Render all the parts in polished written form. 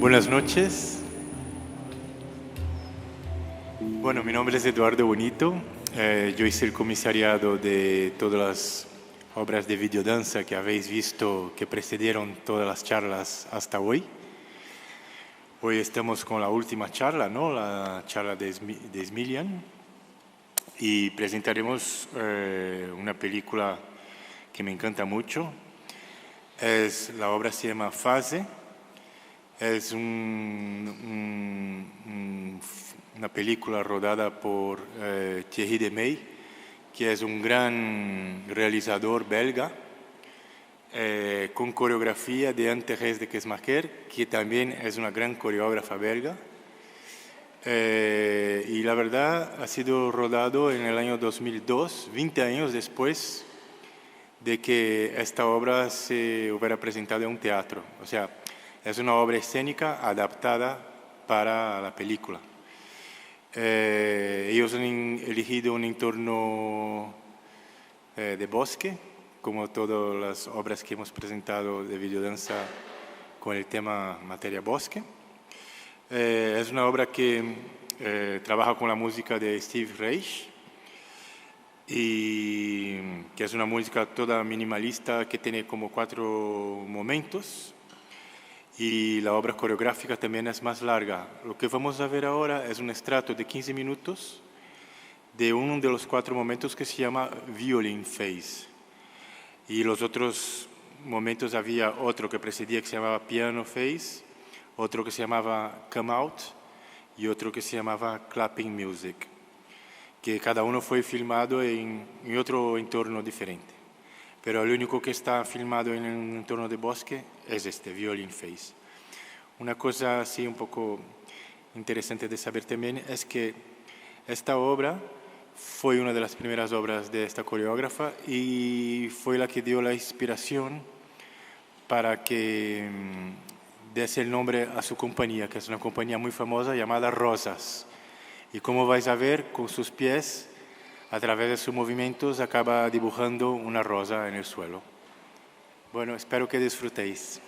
Buenas noches. Bueno, mi nombre es Eduardo Bonito. Yo hice el comisariado de todas las obras de videodanza que habéis visto que precedieron todas las charlas hasta hoy. Hoy estamos con la última charla, ¿no? La charla de Smilian. Y presentaremos una película que me encanta mucho. La obra se llama Fase. Es una película rodada por Thierry Demey, que es un gran realizador belga, con coreografía de Anne-Thérèse de Kesmacher, que también es una gran coreógrafa belga. Y la verdad ha sido rodado en el año 2002, 20 años después de que esta obra se hubiera presentado en un teatro. O sea, es una obra escénica adaptada para la película. Ellos han elegido un entorno de bosque, como todas las obras que hemos presentado de videodanza con el tema materia bosque. Es una obra que trabaja con la música de Steve Reich, y que es una música toda minimalista que tiene como 4 momentos. Y la obra coreográfica también es más larga. Lo que vamos a ver ahora es un extracto de 15 minutos de uno de los 4 momentos que se llama Violin Phase. Y los otros momentos había otro que precedía que se llamaba Piano Phase, otro que se llamaba Come Out y otro que se llamaba Clapping Music, que cada uno fue filmado en otro entorno diferente. Pero el único que está filmado en un entorno de bosque es este, Violin Phase. Una cosa así un poco interesante de saber también es que esta obra fue una de las primeras obras de esta coreógrafa y fue la que dio la inspiración para que diese el nombre a su compañía, que es una compañía muy famosa llamada Rosas. Y como vais a ver, con sus pies, a través de sus movimientos, acaba dibujando una rosa en el suelo. Bueno, espero que disfrutéis.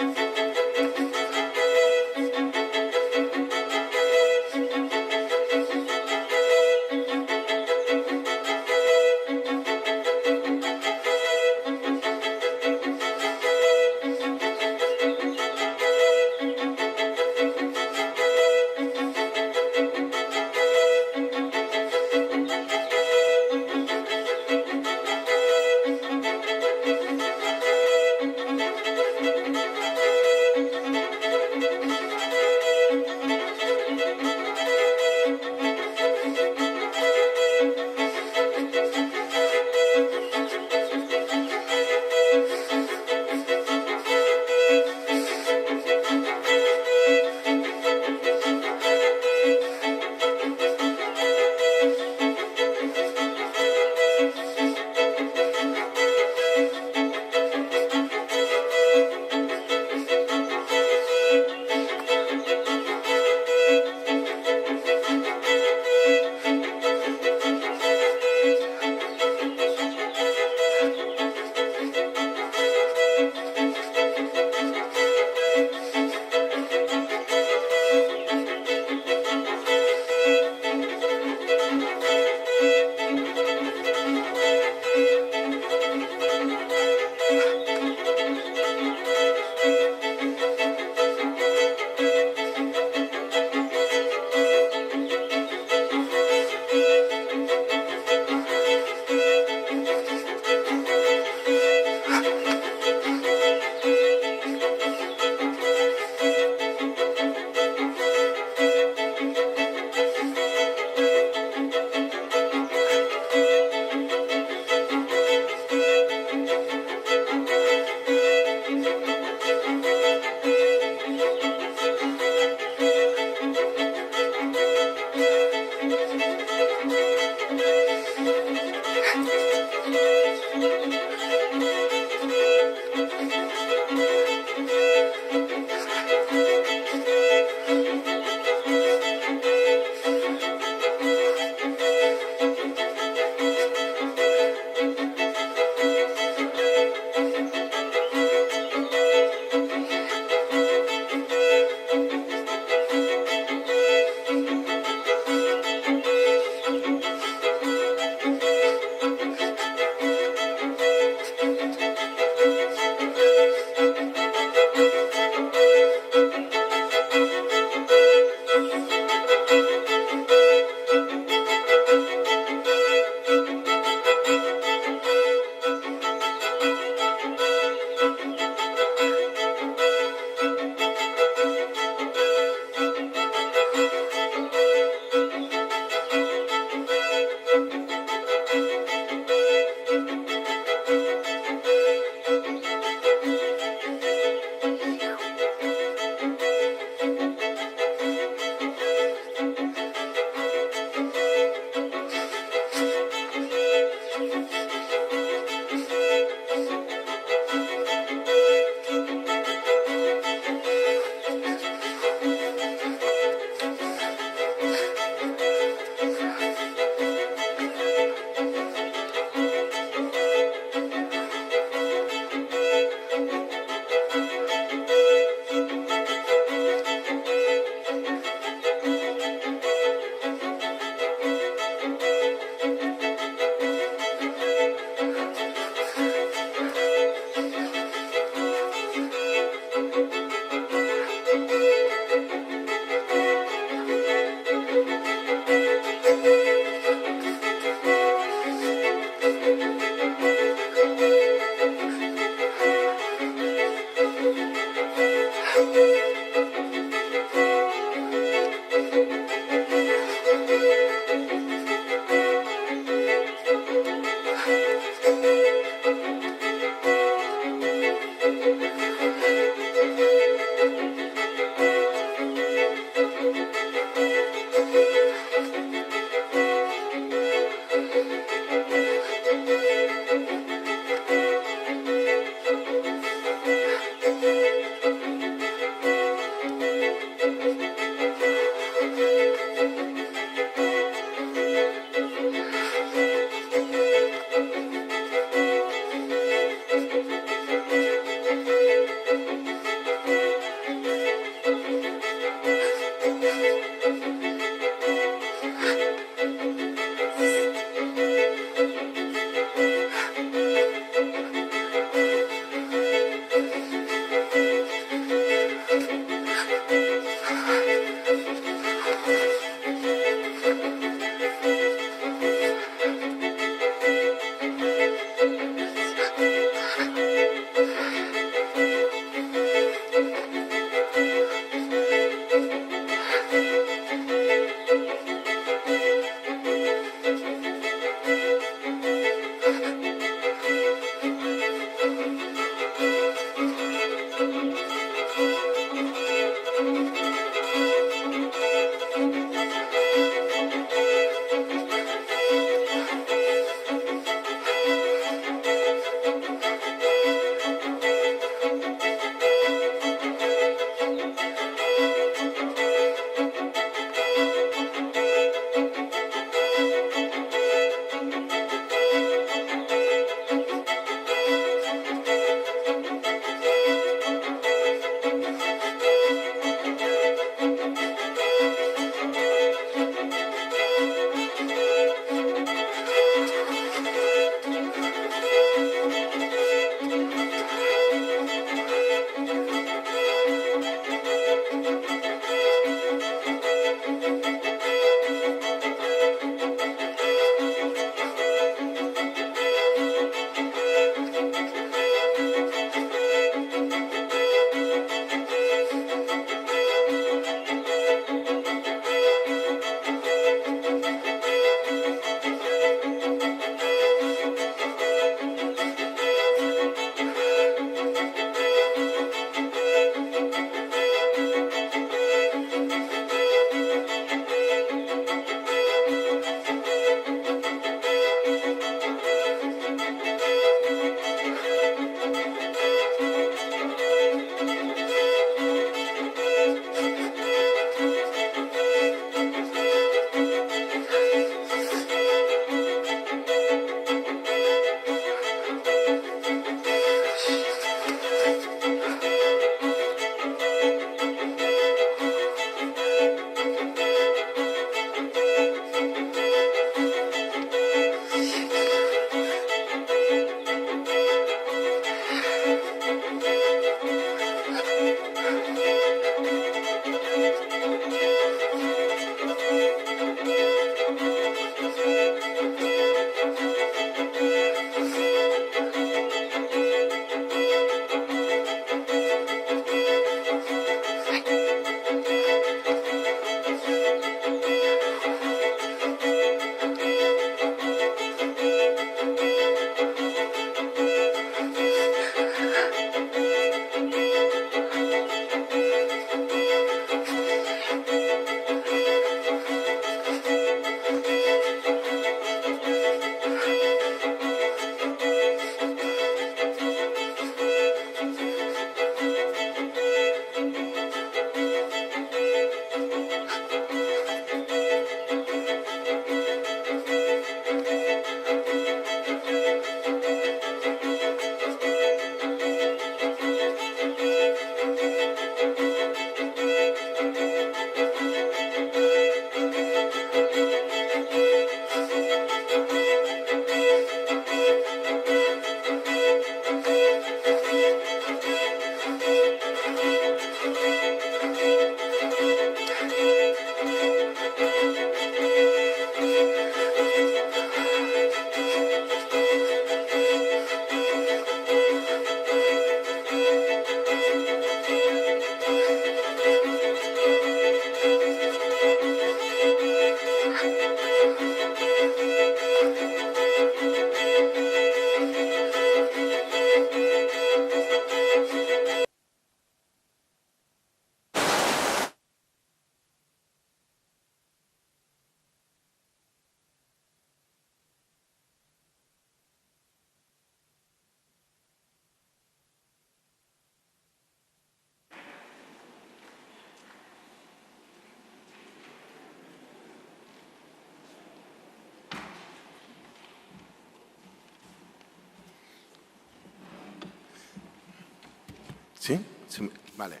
¿Sí? Sí, vale.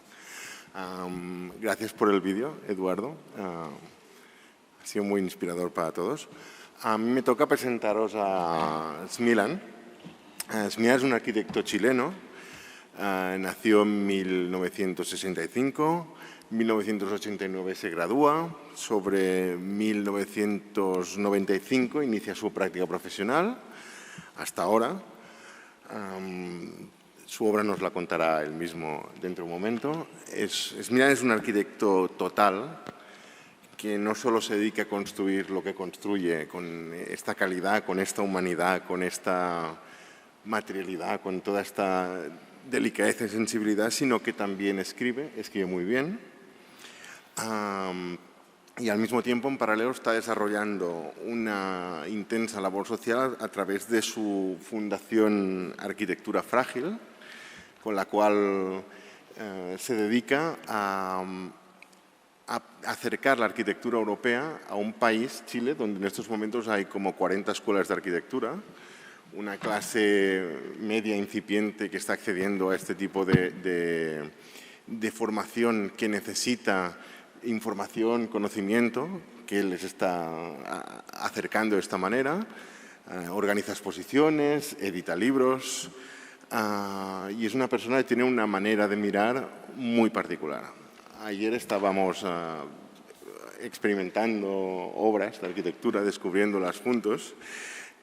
Gracias por el vídeo, Eduardo. Ha sido muy inspirador para todos. A mí me toca presentaros a Smilan. Smilan es un arquitecto chileno. Nació en 1965. En 1989 se gradúa. Sobre 1995 inicia su práctica profesional. Hasta ahora. Su obra nos la contará él mismo dentro de un momento. Smilan es un arquitecto total que no solo se dedica a construir lo que construye con esta calidad, con esta humanidad, con esta materialidad, con toda esta delicadeza y sensibilidad, sino que también escribe muy bien. Y al mismo tiempo, en paralelo, está desarrollando una intensa labor social a través de su fundación Arquitectura Frágil, con la cual se dedica a acercar la arquitectura europea a un país, Chile, donde en estos momentos hay como 40 escuelas de arquitectura, una clase media incipiente que está accediendo a este tipo de formación que necesita información, conocimiento, que les está acercando de esta manera, organiza exposiciones, edita libros, y es una persona que tiene una manera de mirar muy particular. Ayer estábamos experimentando obras de arquitectura, descubriéndolas juntos,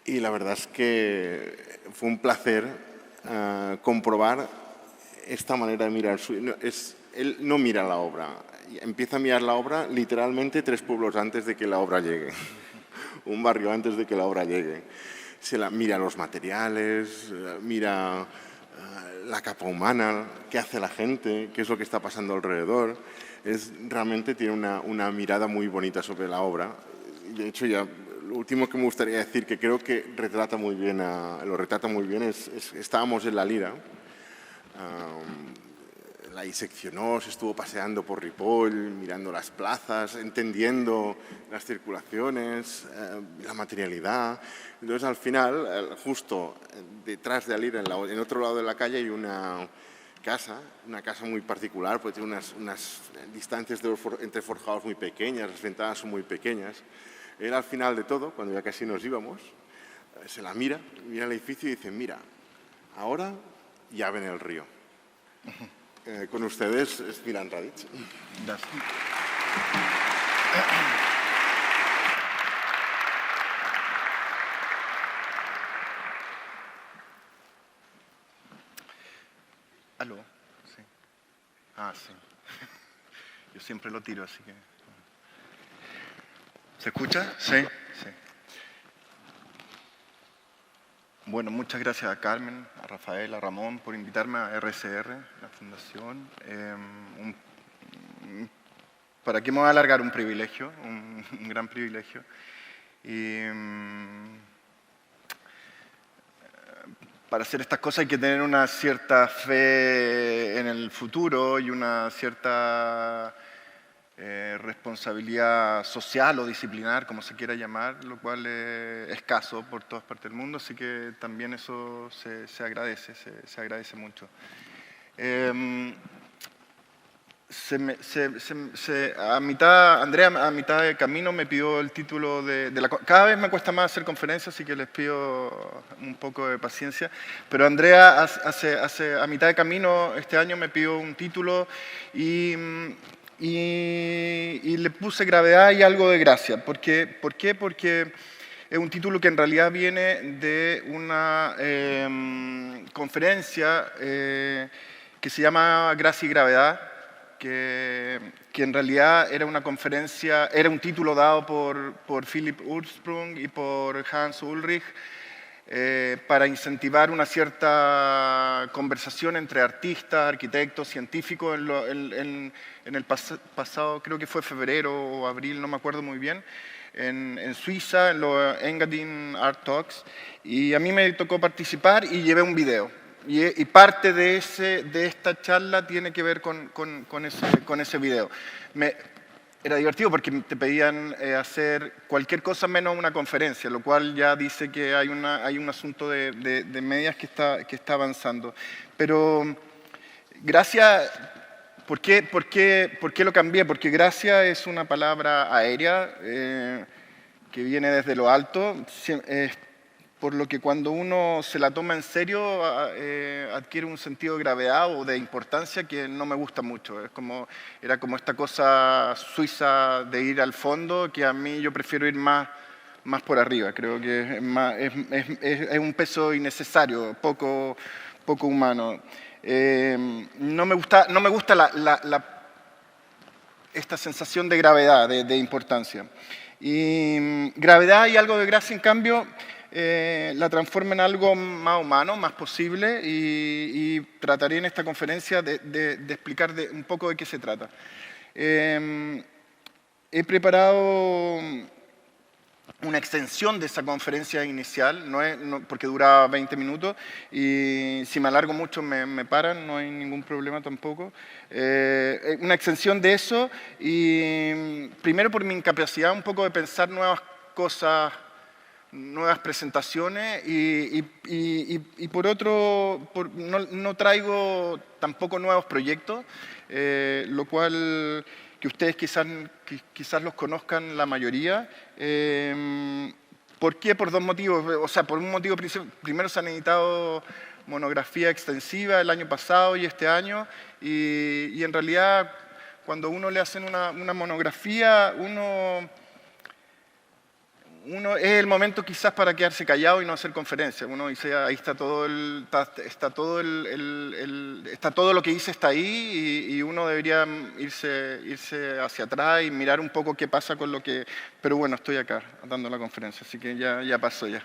y la verdad es que fue un placer comprobar esta manera de mirar. Él no mira la obra, empieza a mirar la obra literalmente 3 pueblos antes de que la obra llegue, un barrio antes de que la obra llegue. Mira los materiales, mira la capa humana, qué hace la gente, qué es lo que está pasando alrededor. Realmente tiene una mirada muy bonita sobre la obra. De hecho, ya lo último que me gustaría decir, que creo que lo retrata muy bien, estábamos en La Lira, la diseccionó, se estuvo paseando por Ripoll, mirando las plazas, entendiendo las circulaciones, la materialidad. Entonces, al final, justo detrás de Alira, en otro lado de la calle, hay una casa muy particular, porque tiene unas distancias entre forjados muy pequeñas, las ventanas son muy pequeñas. Él, al final de todo, cuando ya casi nos íbamos, se la mira el edificio y dice: mira, ahora ya ven el río. Con ustedes, Smilan Radic. Gracias. ¿Aló? Sí. Sí. Yo siempre lo tiro, así que... ¿Se escucha? Sí. Sí. Bueno, muchas gracias a Carmen, a Rafael, a Ramón por invitarme a RCR, la fundación. ¿Para qué me voy a alargar? Un privilegio, un gran privilegio. Y para hacer estas cosas hay que tener una cierta fe en el futuro y una cierta responsabilidad social o disciplinar, como se quiera llamar, lo cual es escaso por todas partes del mundo, así que también eso se agradece, se agradece mucho. Andrea, a mitad de camino me pidió el título de la... Cada vez me cuesta más hacer conferencias, así que les pido un poco de paciencia. Pero Andrea, a mitad de camino, este año me pidió un título y le puse gravedad y algo de gracia. ¿Por qué? Porque es un título que en realidad viene de una conferencia que se llama Gracia y Gravedad, que en realidad era una conferencia, era un título dado por Philipp Ursprung y por Hans Ulrich para incentivar una cierta conversación entre artistas, arquitectos, científicos en el pasado, creo que fue febrero o abril, no me acuerdo muy bien, en Suiza, en los Engadin Art Talks, y a mí me tocó participar y llevé un video. Y parte de esta charla tiene que ver con ese video. Era divertido porque te pedían hacer cualquier cosa menos una conferencia, lo cual ya dice que hay un asunto de medias que está avanzando. Pero Gracia, ¿por qué lo cambié? Porque gracia es una palabra aérea que viene desde lo alto, por lo que cuando uno se la toma en serio adquiere un sentido de gravedad o de importancia que no me gusta mucho. Era como esta cosa suiza de ir al fondo, que a mí yo prefiero ir más por arriba. Creo que es un peso innecesario, poco humano. No me gusta esta sensación de gravedad, de importancia. Y gravedad y algo de gracia, en cambio, la transforma en algo más humano, más posible, y trataré en esta conferencia de explicar un poco de qué se trata. He preparado una extensión de esa conferencia inicial, porque duraba 20 minutos, y si me alargo mucho me paran, no hay ningún problema tampoco. Una extensión de eso, y primero por mi incapacidad un poco de pensar nuevas cosas, nuevas presentaciones, y por otro, no traigo tampoco nuevos proyectos, lo cual que ustedes quizás los conozcan la mayoría. ¿Por qué? Por dos motivos. O sea, por un motivo, primero se han editado monografía extensiva el año pasado y este año, y en realidad cuando uno le hacen una monografía, es el momento quizás para quedarse callado y no hacer conferencia. Uno dice, ahí está todo lo que hice está ahí, y uno debería irse hacia atrás y mirar un poco qué pasa con lo que... Pero bueno, estoy acá dando la conferencia, así que ya pasó ya.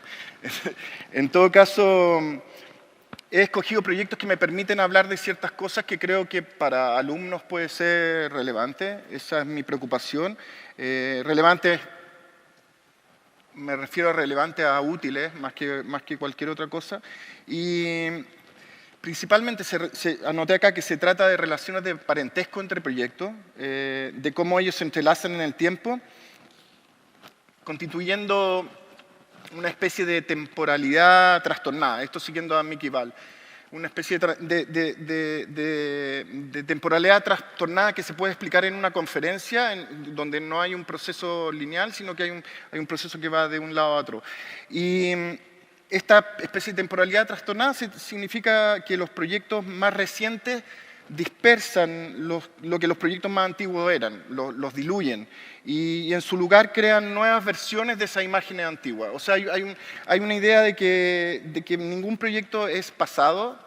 En todo caso, he escogido proyectos que me permiten hablar de ciertas cosas que creo que para alumnos puede ser relevante. Esa es mi preocupación. Relevante, me refiero a relevante a útiles, más que cualquier otra cosa. Y principalmente anoté acá que se trata de relaciones de parentesco entre proyectos, de cómo ellos se entrelazan en el tiempo, constituyendo una especie de temporalidad trastornada. Esto siguiendo a Mickey Ball. Una especie de temporalidad trastornada que se puede explicar en una conferencia donde no hay un proceso lineal, sino que hay un proceso que va de un lado a otro. Y esta especie de temporalidad trastornada significa que los proyectos más recientes dispersan lo que los proyectos más antiguos eran, los diluyen, y en su lugar crean nuevas versiones de esas imágenes antiguas. O sea, hay una idea de que ningún proyecto es pasado,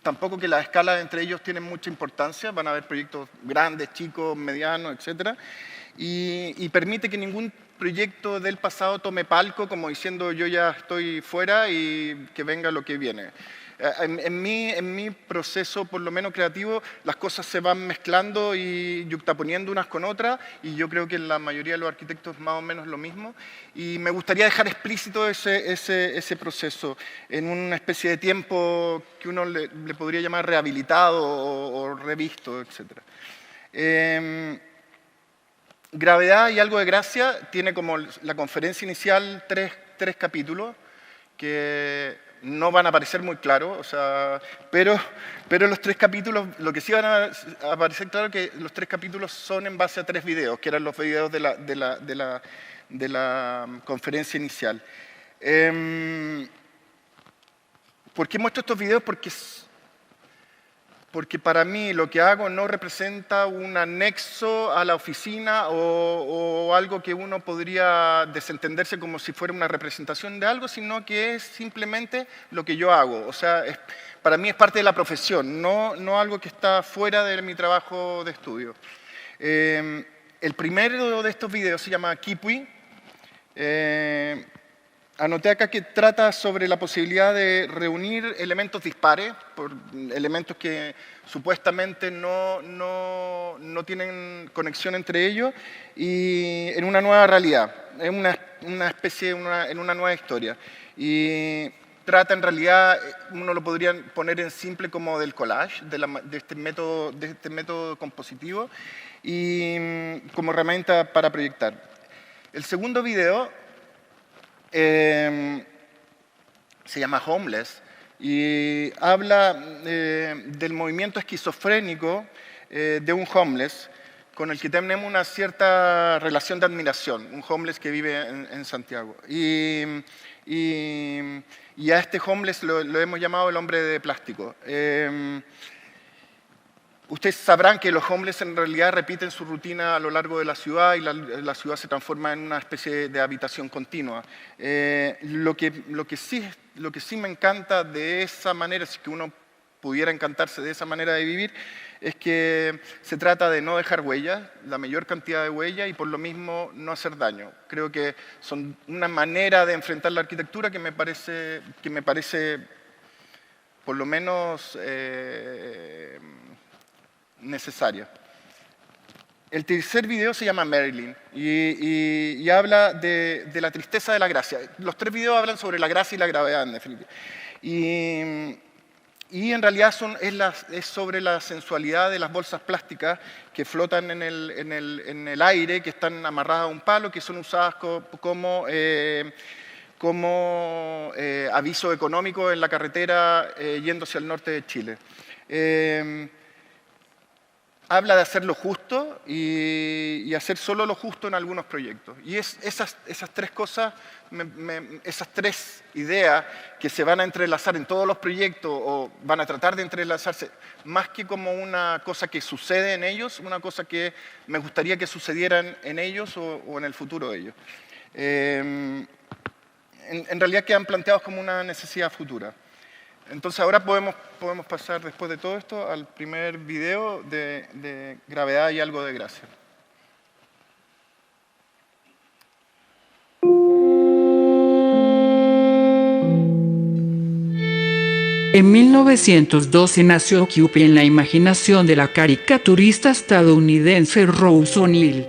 tampoco que las escalas entre ellos tienen mucha importancia. Van a haber proyectos grandes, chicos, medianos, etc. Y permite que ningún proyecto del pasado tome palco como diciendo yo ya estoy fuera y que venga lo que viene. En mi proceso, por lo menos creativo, las cosas se van mezclando y yuxtaponiendo unas con otras, y yo creo que en la mayoría de los arquitectos más o menos lo mismo, y me gustaría dejar explícito ese proceso en una especie de tiempo que uno le podría llamar rehabilitado o revisto, etc. Gravedad y algo de gracia tiene como la conferencia inicial tres capítulos que no van a aparecer muy claros, o sea, pero los tres capítulos, lo que sí van a aparecer claro es que los tres capítulos son en base a 3 videos, que eran los videos de la conferencia inicial. ¿Por qué muestro estos videos? Porque para mí lo que hago no representa un anexo a la oficina o algo que uno podría desentenderse como si fuera una representación de algo, sino que es simplemente lo que yo hago. O sea, para mí es parte de la profesión, no algo que está fuera de mi trabajo de estudio. El primero de estos videos se llama Kipui. Anoté acá que trata sobre la posibilidad de reunir elementos dispares, elementos que supuestamente no tienen conexión entre ellos, y en una nueva realidad, en en una nueva historia. Y trata en realidad, uno lo podría poner en simple como del collage, de este método compositivo, y como herramienta para proyectar. El segundo video se llama Homeless, y habla del movimiento esquizofrénico de un homeless con el que tenemos una cierta relación de admiración, un homeless que vive en Santiago. Y a este homeless lo hemos llamado el hombre de plástico. Ustedes sabrán que los homeless en realidad repiten su rutina a lo largo de la ciudad y la ciudad se transforma en una especie de habitación continua. Lo que sí me encanta de esa manera, si que uno pudiera encantarse de esa manera de vivir, es que se trata de no dejar huellas, la mayor cantidad de huellas y por lo mismo no hacer daño. Creo que son una manera de enfrentar la arquitectura que me parece por lo menos necesaria. El tercer video se llama Marilyn y habla de la tristeza de la gracia. Los 3 videos hablan sobre la gracia y la gravedad, en definitiva. Y en realidad es sobre la sensualidad de las bolsas plásticas que flotan en el aire, que están amarradas a un palo, que son usadas como aviso económico en la carretera yendo hacia el norte de Chile. Habla de hacer lo justo y hacer solo lo justo en algunos proyectos. Y esas 3 cosas, esas 3 ideas que se van a entrelazar en todos los proyectos o van a tratar de entrelazarse, más que como una cosa que sucede en ellos, una cosa que me gustaría que sucedieran en ellos o en el futuro de ellos. En realidad quedan planteados como una necesidad futura. Entonces ahora podemos pasar, después de todo esto, al primer video de gravedad y algo de gracia. En 1912 nació Cupid en la imaginación de la caricaturista estadounidense Rose O'Neal.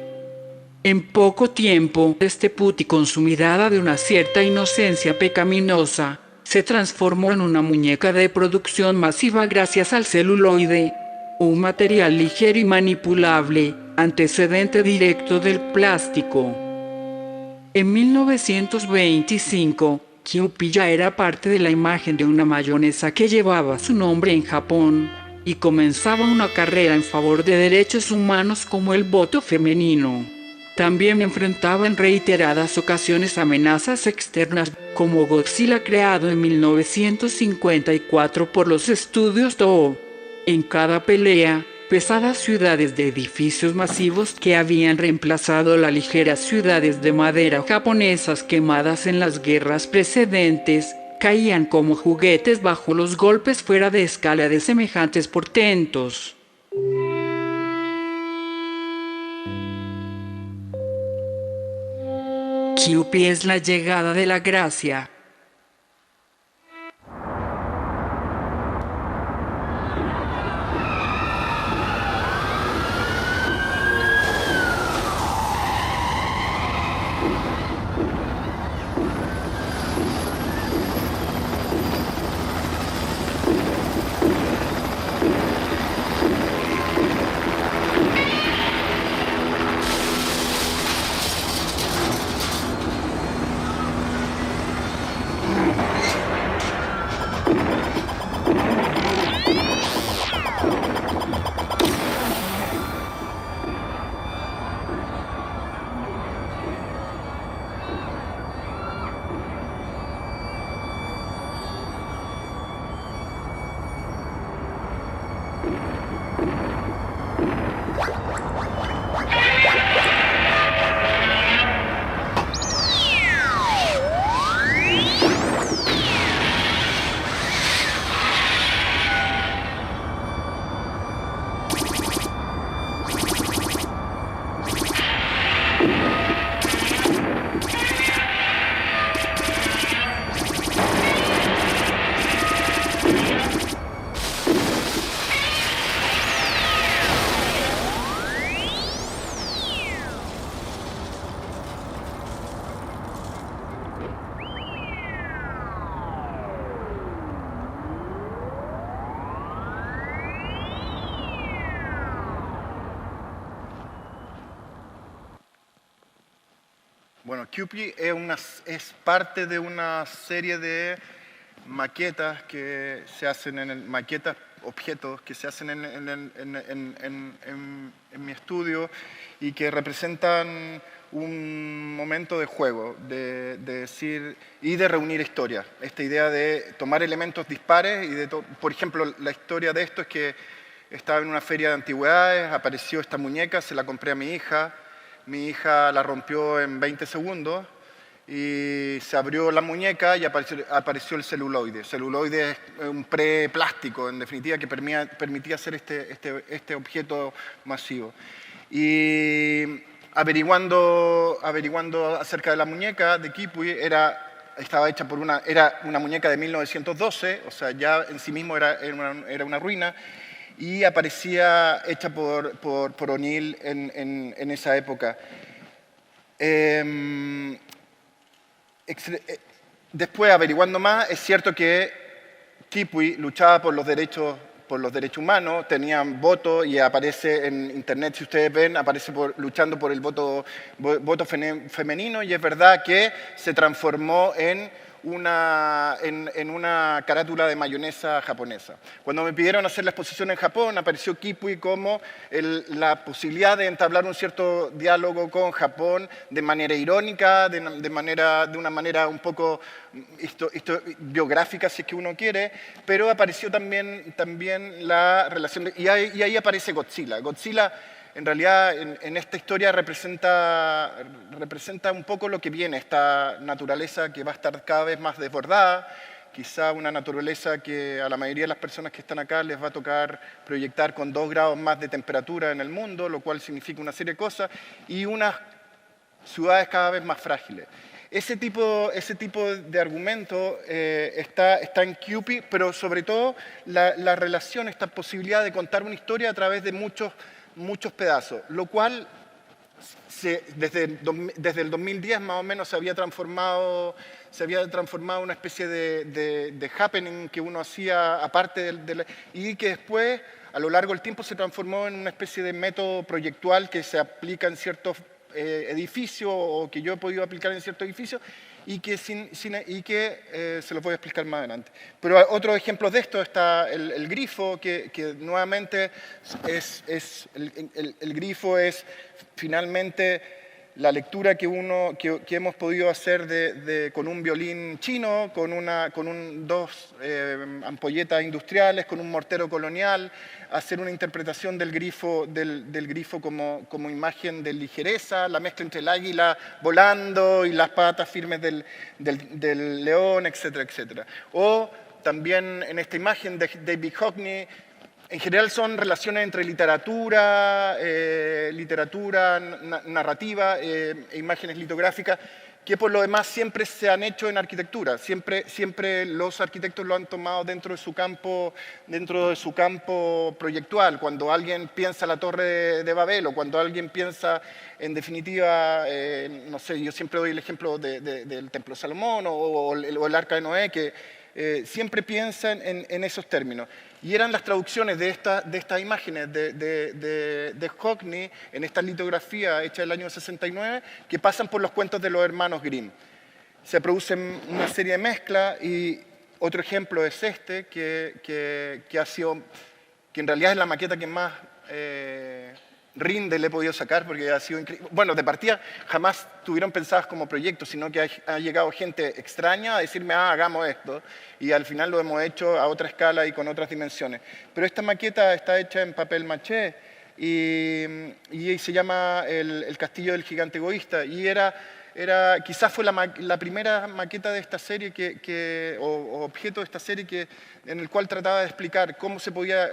En poco tiempo, este putti con su mirada de una cierta inocencia pecaminosa, se transformó en una muñeca de producción masiva gracias al celuloide, un material ligero y manipulable, antecedente directo del plástico. En 1925, Cupid ya era parte de la imagen de una mayonesa que llevaba su nombre en Japón, y comenzaba una carrera en favor de derechos humanos como el voto femenino. También enfrentaba en reiteradas ocasiones amenazas externas, como Godzilla creado en 1954 por los estudios Toho. En cada pelea, pesadas ciudades de edificios masivos que habían reemplazado las ligeras ciudades de madera japonesas quemadas en las guerras precedentes, caían como juguetes bajo los golpes fuera de escala de semejantes portentos. Cupid es la llegada de la gracia. Bueno, Cupid es parte de una serie de maquetas que se hacen maquetas, objetos que se hacen en mi estudio y que representan un momento de juego, de decir y de reunir historias. Esta idea de tomar elementos dispares y por ejemplo, la historia de esto es que estaba en una feria de antigüedades, apareció esta muñeca, se la compré a mi hija la rompió en 20 segundos y se abrió la muñeca y apareció el celuloide. El celuloide es un preplástico, en definitiva, que permitía hacer este objeto masivo. Y averiguando acerca de la muñeca de Kipui, estaba hecha era una muñeca de 1912, o sea, ya en sí mismo era una ruina, y aparecía hecha por O'Neill en esa época. Después, averiguando más, es cierto que Kipui luchaba por los derechos humanos, tenían voto y aparece en internet, si ustedes ven, aparece luchando por el voto femenino, y es verdad que se transformó en una carátula de mayonesa japonesa. Cuando me pidieron hacer la exposición en Japón, apareció Kipui como la posibilidad de entablar un cierto diálogo con Japón de manera irónica, de una manera un poco biográfica, si es que uno quiere, pero apareció también la relación, y ahí aparece Godzilla. Godzilla, en realidad, en esta historia representa un poco lo que viene, esta naturaleza que va a estar cada vez más desbordada, quizá una naturaleza que a la mayoría de las personas que están acá les va a tocar proyectar con 2 grados más de temperatura en el mundo, lo cual significa una serie de cosas, y unas ciudades cada vez más frágiles. Ese tipo de argumento está en Kipui, pero sobre todo la relación, esta posibilidad de contar una historia a través de muchos pedazos, lo cual desde el 2010 más o menos se había transformado en una especie de happening que uno hacía aparte y que después a lo largo del tiempo se transformó en una especie de método proyectual que se aplica en ciertos edificios o que yo he podido aplicar en ciertos edificios y que se los voy a explicar más adelante. Pero otros ejemplos de esto está el grifo, que nuevamente el grifo es finalmente la lectura que hemos podido hacer con un violín chino, con dos ampolletas industriales, con un mortero colonial, hacer una interpretación del grifo como imagen de ligereza, la mezcla entre el águila volando y las patas firmes del león, etcétera, etcétera. O también en esta imagen de David Hockney, en general son relaciones entre literatura, narrativa e imágenes litográficas que por lo demás siempre se han hecho en arquitectura. Siempre los arquitectos lo han tomado dentro de su campo proyectual. Cuando alguien piensa la Torre de Babel o cuando alguien piensa, en definitiva, no sé, yo siempre doy el ejemplo del Templo de Salomón o el Arca de Noé, que siempre piensan en esos términos. Y eran las traducciones de estas imágenes de Hockney en esta litografía hecha en el año 69 que pasan por los cuentos de los hermanos Grimm. Se producen una serie de mezclas y otro ejemplo es este, que en realidad es la maqueta que más rinde le he podido sacar porque ha sido increíble. Bueno, de partida jamás tuvieron pensadas como proyectos, sino que ha llegado gente extraña a decirme, hagamos esto, y al final lo hemos hecho a otra escala y con otras dimensiones. Pero esta maqueta está hecha en papel maché y se llama el Castillo del Gigante Egoísta, y quizás fue la primera maqueta de esta serie o objeto de esta serie en el cual trataba de explicar cómo se podía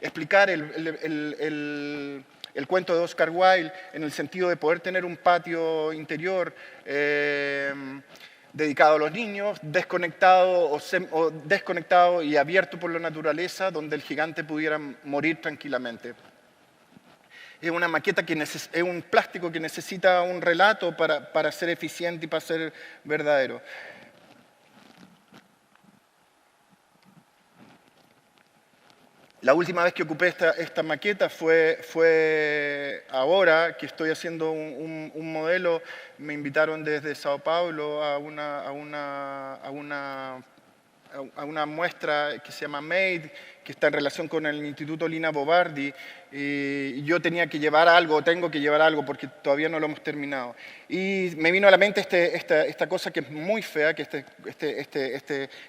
explicar el cuento de Oscar Wilde en el sentido de poder tener un patio interior dedicado a los niños, desconectado y abierto por la naturaleza, donde el gigante pudiera morir tranquilamente. Es una maqueta es un plástico que necesita un relato para ser eficiente y para ser verdadero. La última vez que ocupé esta maqueta fue ahora que estoy haciendo un modelo. Me invitaron desde Sao Paulo a una a una muestra que se llama MADE, que está en relación con el Instituto Lina Bobardi, y yo tenía que llevar algo, tengo que llevar algo, porque todavía no lo hemos terminado. Y me vino a la mente esta cosa que es muy fea, que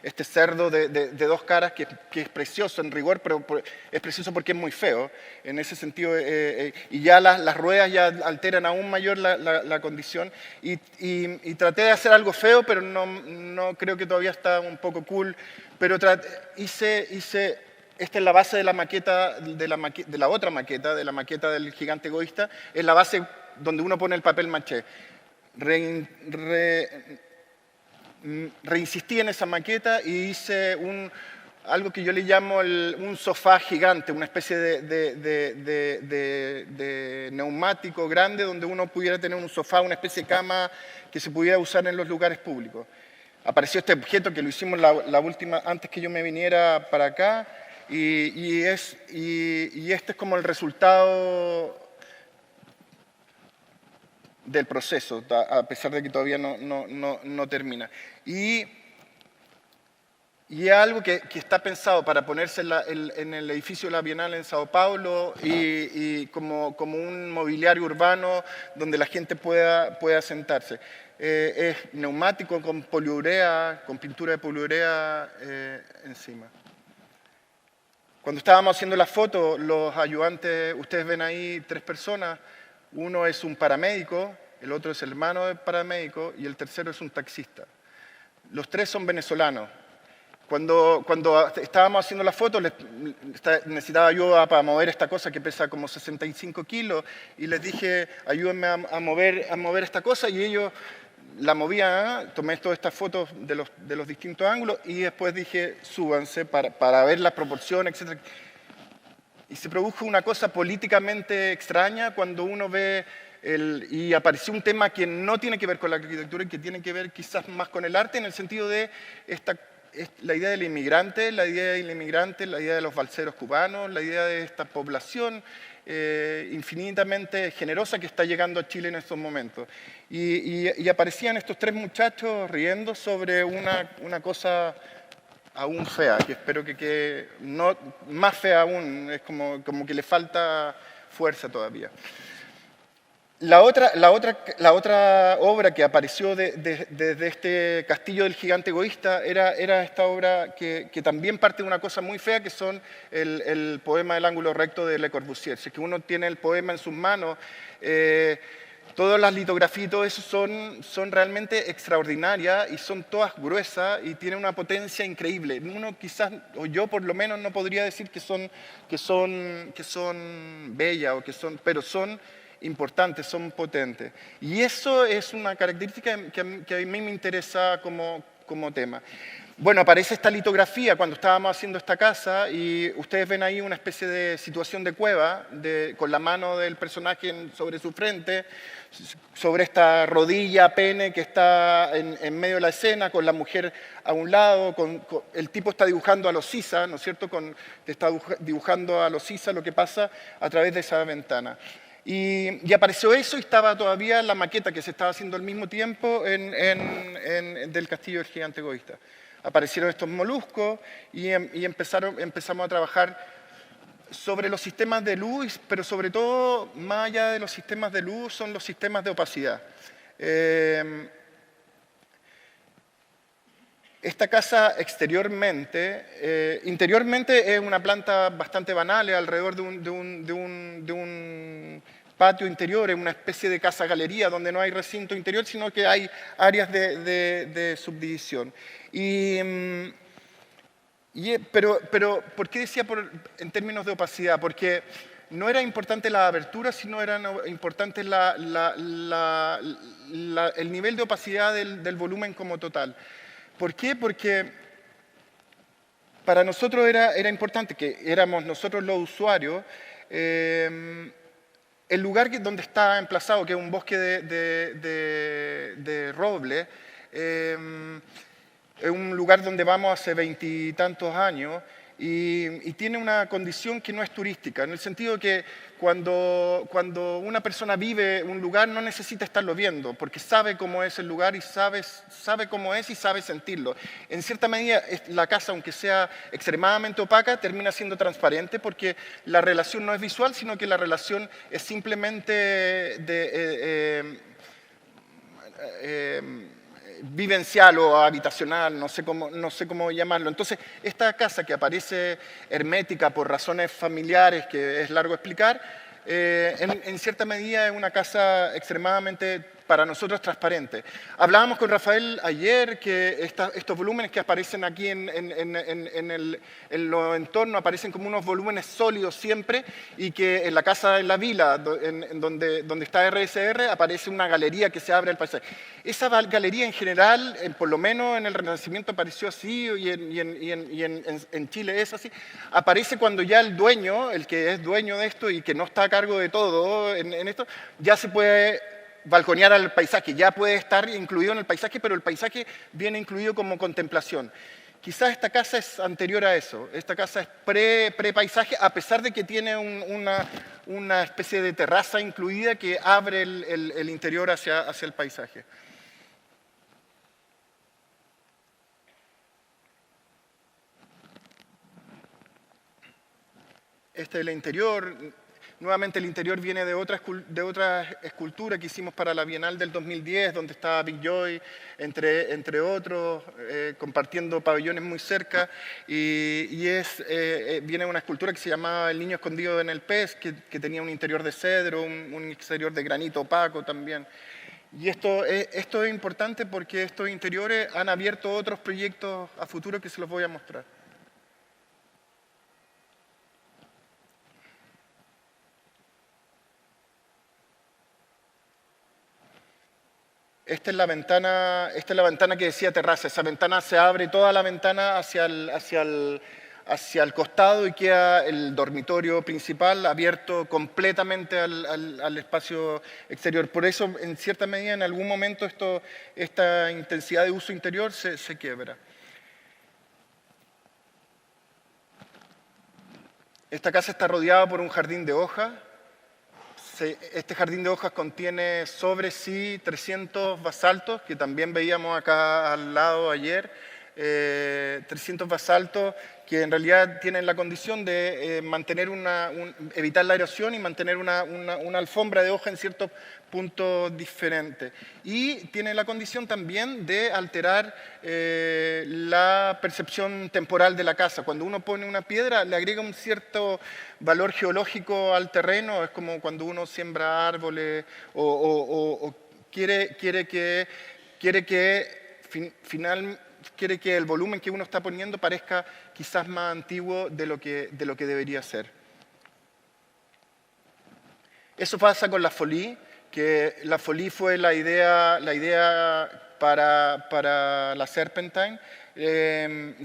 este cerdo de dos caras, que es precioso en rigor, pero es precioso porque es muy feo. En ese sentido, y ya las ruedas ya alteran aún mayor la condición. Y traté de hacer algo feo, pero no creo que todavía está un poco cool. Pero hice... Esta es la base de la maqueta, de la otra maqueta, de la maqueta del gigante egoísta. Es la base donde uno pone el papel maché. Reinsistí en esa maqueta y hice algo que yo le llamo un sofá gigante, una especie de neumático grande donde uno pudiera tener un sofá, una especie de cama que se pudiera usar en los lugares públicos. Apareció este objeto que lo hicimos la última, antes que yo me viniera para acá. Y este es como el resultado del proceso, a pesar de que todavía no termina. Y es algo que está pensado para ponerse en el edificio de la Bienal en Sao Paulo y como un mobiliario urbano donde la gente pueda sentarse. Es neumático con poliurea, con pintura de poliurea encima. Cuando estábamos haciendo la foto, los ayudantes, ustedes ven ahí 3 personas, uno es un paramédico, el otro es el hermano del paramédico y el tercero es un taxista. Los 3 son venezolanos. Cuando estábamos haciendo la foto, necesitaba ayuda para mover esta cosa que pesa como 65 kilos y les dije, ayúdenme a mover esta cosa y ellos la movían, tomé todas estas fotos de los distintos ángulos y después dije, súbanse para ver las proporciones, etc. Y se produjo una cosa políticamente extraña cuando uno ve, y apareció un tema que no tiene que ver con la arquitectura y que tiene que ver quizás más con el arte en el sentido de la idea del inmigrante, la idea de los balseros cubanos, la idea de esta población infinitamente generosa que está llegando a Chile en estos momentos. Y aparecían estos 3 muchachos riendo sobre una cosa aún fea, que espero que no, más fea aún, es como que le falta fuerza todavía. La otra obra que apareció desde este castillo del gigante egoísta era esta obra que también parte de una cosa muy fea, que son el poema del ángulo recto de Le Corbusier. Si es que uno tiene el poema en sus manos, todas las litografías y todo eso son realmente extraordinarias y son todas gruesas y tienen una potencia increíble. Uno quizás, o yo por lo menos, no podría decir que son bellas, pero son importantes, son potentes. Y eso es una característica que a mí me interesa como tema. Bueno, aparece esta litografía cuando estábamos haciendo esta casa y ustedes ven ahí una especie de situación de cueva con la mano del personaje sobre su frente, sobre esta rodilla pene que está en medio de la escena, con la mujer a un lado, el tipo está dibujando a los Sisa, ¿no es cierto? Está dibujando a los Sisa lo que pasa a través de esa ventana. Y apareció eso y estaba todavía la maqueta que se estaba haciendo al mismo tiempo del castillo del gigante egoísta. Aparecieron estos moluscos y empezamos a trabajar sobre los sistemas de luz, pero sobre todo, más allá de los sistemas de luz, son los sistemas de opacidad. Esta casa interiormente es una planta bastante banal, alrededor de un patio interior, es una especie de casa-galería donde no hay recinto interior, sino que hay áreas de subdivisión. Pero ¿por qué decía en términos de opacidad? Porque no era importante la abertura, sino era importante el nivel de opacidad del volumen como total. ¿Por qué? Porque para nosotros era importante que éramos nosotros los usuarios, el lugar donde está emplazado, que es un bosque de roble, es un lugar donde vamos hace 20 y tantos años, y tiene una condición que no es turística, en el sentido que cuando una persona vive un lugar no necesita estarlo viendo, porque sabe cómo es el lugar y sabe cómo es y sabe sentirlo. En cierta medida, la casa, aunque sea extremadamente opaca, termina siendo transparente porque la relación no es visual, sino que la relación es simplemente vivencial o habitacional, no sé cómo llamarlo. Entonces, esta casa que aparece hermética por razones familiares, que es largo explicar, en cierta medida es una casa extremadamente, para nosotros, transparente. Hablábamos con Rafael ayer que estos volúmenes que aparecen aquí en los entornos aparecen como unos volúmenes sólidos siempre, y que en la casa de la vila, donde está RSR, aparece una galería que se abre al paisaje. Esa galería en general, por lo menos en el Renacimiento apareció así, y en Chile es así, aparece cuando ya el dueño, el que es dueño de esto y que no está a cargo de todo en esto, ya se puede balconear al paisaje, ya puede estar incluido en el paisaje, pero el paisaje viene incluido como contemplación. Quizás esta casa es anterior a eso, esta casa es pre-paisaje, a pesar de que tiene una especie de terraza incluida que abre el interior hacia el paisaje. Este es el interior. Nuevamente el interior viene de otra escultura que hicimos para la Bienal del 2010, donde estaba Big Joy, entre otros, compartiendo pabellones muy cerca. Viene una escultura que se llamaba El niño escondido en el pez, que tenía un interior de cedro, un exterior de granito opaco también. Y esto es importante porque estos interiores han abierto otros proyectos a futuro que se los voy a mostrar. Esta es la ventana que decía terraza. Esa ventana se abre, toda la ventana hacia el costado, y queda el dormitorio principal abierto completamente al espacio exterior. Por eso, en cierta medida, en algún momento esta intensidad de uso interior se quiebra. Esta casa está rodeada por un jardín de hojas. Este jardín de hojas contiene sobre sí 300 basaltos, que también veíamos acá al lado ayer. 300 basaltos que en realidad tienen la condición de evitar la erosión y mantener una alfombra de hoja en ciertos puntos diferentes. Y tiene la condición también de alterar la percepción temporal de la casa. Cuando uno pone una piedra, le agrega un cierto valor geológico al terreno. Es como cuando uno siembra árboles o quiere que el volumen que uno está poniendo parezca quizás más antiguo de lo que debería ser. Eso pasa con la folie, que la folie fue la idea para la Serpentine.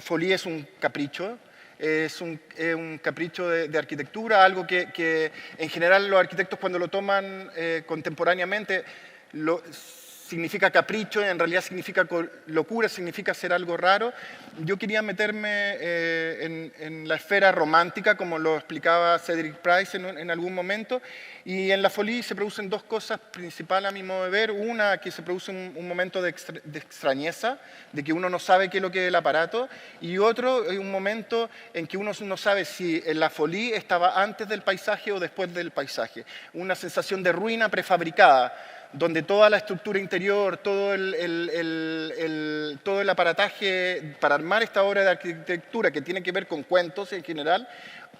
Folie es un capricho. Es un capricho de arquitectura, algo que en general los arquitectos, cuando lo toman contemporáneamente, significa capricho, en realidad significa locura, significa hacer algo raro. Yo quería meterme en la esfera romántica, como lo explicaba Cedric Price en algún momento, y en la folie se producen dos cosas principales a mi modo de ver. Una, que se produce un momento de extrañeza, de que uno no sabe qué es lo que es el aparato, y otro, un momento en que uno no sabe si la folie estaba antes del paisaje o después del paisaje. Una sensación de ruina prefabricada, donde toda la estructura interior, todo el aparataje para armar esta obra de arquitectura que tiene que ver con cuentos en general,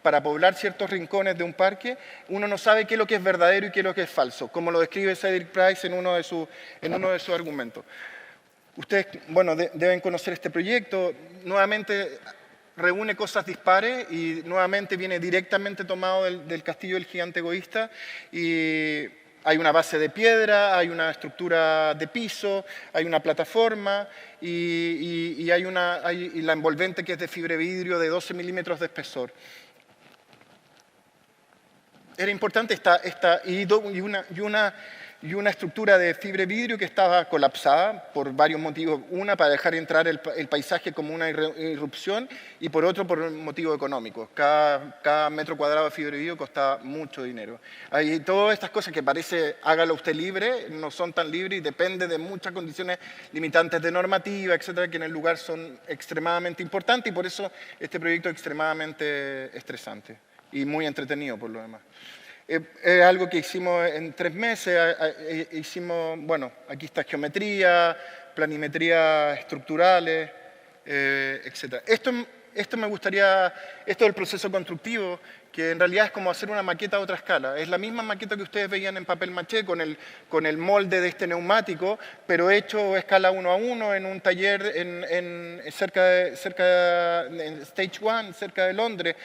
para poblar ciertos rincones de un parque, uno no sabe qué es lo que es verdadero y qué es lo que es falso, como lo describe Cedric Price en uno de sus argumentos. Ustedes, bueno, deben conocer este proyecto. Nuevamente reúne cosas dispares y nuevamente viene directamente tomado del castillo del gigante egoísta, y hay una base de piedra, hay una estructura de piso, hay una plataforma y hay la envolvente, que es de fibrevidrio de 12 milímetros de espesor. Era importante y una y una estructura de fibra de vidrio que estaba colapsada por varios motivos. Una, para dejar entrar el paisaje como una irrupción, y por otro, por un motivo económico. Cada metro cuadrado de fibra de vidrio costaba mucho dinero. Hay todas estas cosas que parece, hágalo usted libre, no son tan libres y depende de muchas condiciones limitantes de normativa, etcétera, que en el lugar son extremadamente importantes, y por eso este proyecto es extremadamente estresante y muy entretenido por lo demás. Es algo que hicimos en 3 meses. Hicimos, bueno, aquí está geometría, planimetría estructurales, etc. Esto me gustaría, esto del proceso constructivo, que en realidad es como hacer una maqueta a otra escala. Es la misma maqueta que ustedes veían en papel maché con el molde de este neumático, pero hecho a escala 1 a 1 en un taller cerca de Stage 1, cerca de Londres,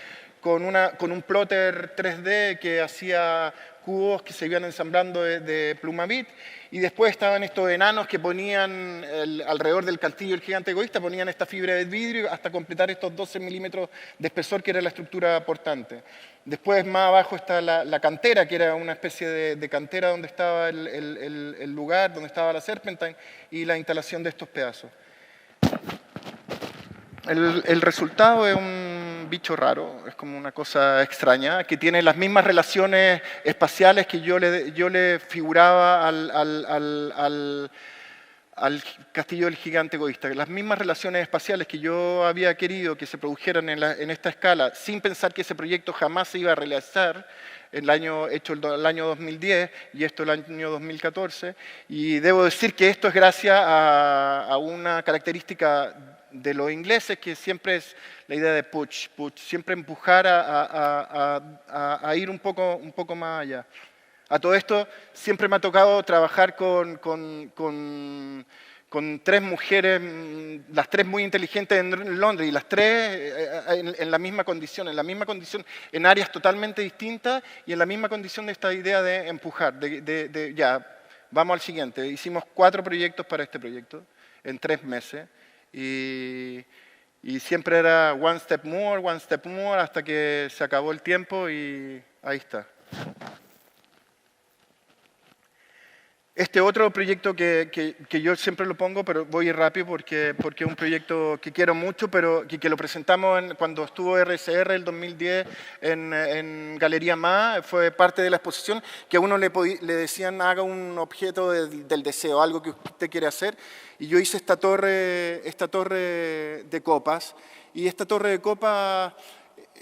con un plotter 3D que hacía cubos que se iban ensamblando de Plumavit, y después estaban estos enanos que ponían alrededor del castillo del gigante egoísta, ponían esta fibra de vidrio hasta completar estos 12 milímetros de espesor, que era la estructura portante. Después, más abajo, está la cantera, que era una especie de cantera donde estaba el lugar, donde estaba la Serpentine, y la instalación de estos pedazos. El resultado es un bicho raro, es como una cosa extraña, que tiene las mismas relaciones espaciales que yo le figuraba al castillo del gigante egoísta. Las mismas relaciones espaciales que yo había querido que se produjeran en esta escala, sin pensar que ese proyecto jamás se iba a realizar, el año 2010 y esto el año 2014. Y debo decir que esto es gracias a una característica de los ingleses, que siempre es la idea de push, siempre empujar a ir un poco más allá. A todo esto, siempre me ha tocado trabajar con 3 mujeres, las 3 muy inteligentes en Londres, y las 3 en la misma condición, en áreas totalmente distintas, y en la misma condición de esta idea de empujar, ya, vamos al siguiente. Hicimos 4 proyectos para este proyecto, en 3 meses, y siempre era one step more, hasta que se acabó el tiempo y ahí está. Este otro proyecto que yo siempre lo pongo, pero voy rápido porque es un proyecto que quiero mucho, pero que lo presentamos cuando estuvo RSR el 2010 en Galería Ma, fue parte de la exposición, que a uno le decían haga un objeto del deseo, algo que usted quiere hacer, y yo hice esta torre de copas, y esta torre de copas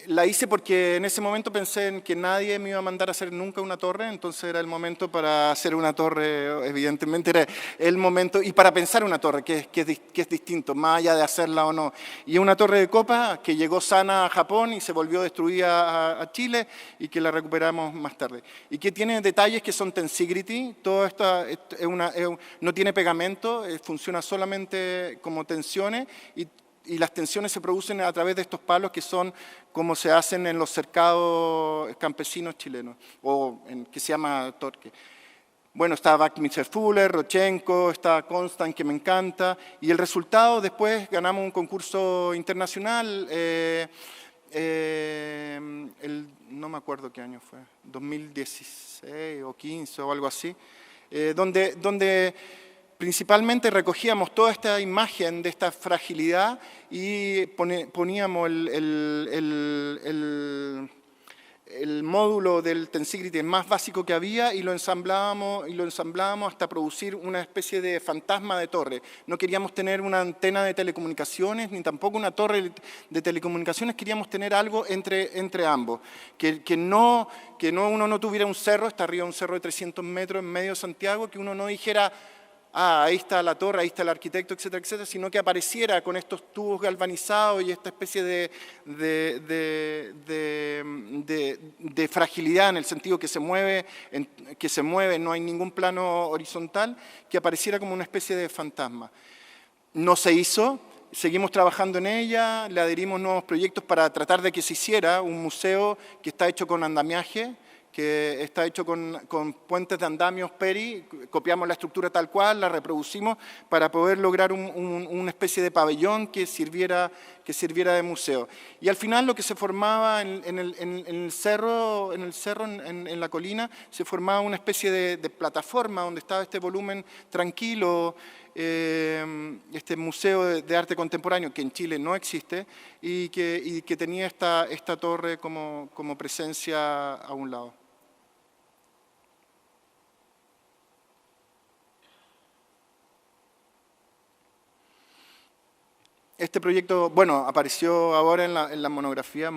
la hice porque en ese momento pensé en que nadie me iba a mandar a hacer nunca una torre, entonces era el momento para hacer una torre, evidentemente era el momento, y para pensar una torre, que es distinto, más allá de hacerla o no. Y una torre de copa que llegó sana a Japón y se volvió destruida a Chile, y que la recuperamos más tarde. Y que tiene detalles que son tensigrity, todo esto no tiene pegamento, funciona solamente como tensiones, y las tensiones se producen a través de estos palos que son como se hacen en los cercados campesinos chilenos, que se llama torque. Bueno, está Buckminster Fuller, Rodchenko, está Constant, que me encanta, y el resultado, después ganamos un concurso internacional, no me acuerdo qué año fue, 2016 o 15 o algo así, donde principalmente recogíamos toda esta imagen de esta fragilidad y poníamos el módulo del tensigrity más básico que había, y lo ensamblábamos hasta producir una especie de fantasma de torre. No queríamos tener una antena de telecomunicaciones ni tampoco una torre de telecomunicaciones, queríamos tener algo entre ambos, que uno no tuviera un cerro, está arriba un cerro de 300 metros en medio de Santiago, que uno no dijera ahí está la torre, ahí está el arquitecto, etcétera, etcétera, sino que apareciera con estos tubos galvanizados y esta especie de fragilidad, en el sentido que se mueve, no hay ningún plano horizontal, que apareciera como una especie de fantasma. No se hizo, seguimos trabajando en ella, le adherimos nuevos proyectos para tratar de que se hiciera un museo que está hecho con andamiaje, que está hecho con puentes de andamios Peri, copiamos la estructura tal cual, la reproducimos para poder lograr una especie de pabellón que sirviera de museo. Y al final lo que se formaba en el cerro, en la colina, se formaba una especie de plataforma donde estaba este volumen tranquilo, este museo de arte contemporáneo que en Chile no existe y que tenía esta torre como presencia a un lado. Este proyecto, bueno, apareció ahora en la monografía,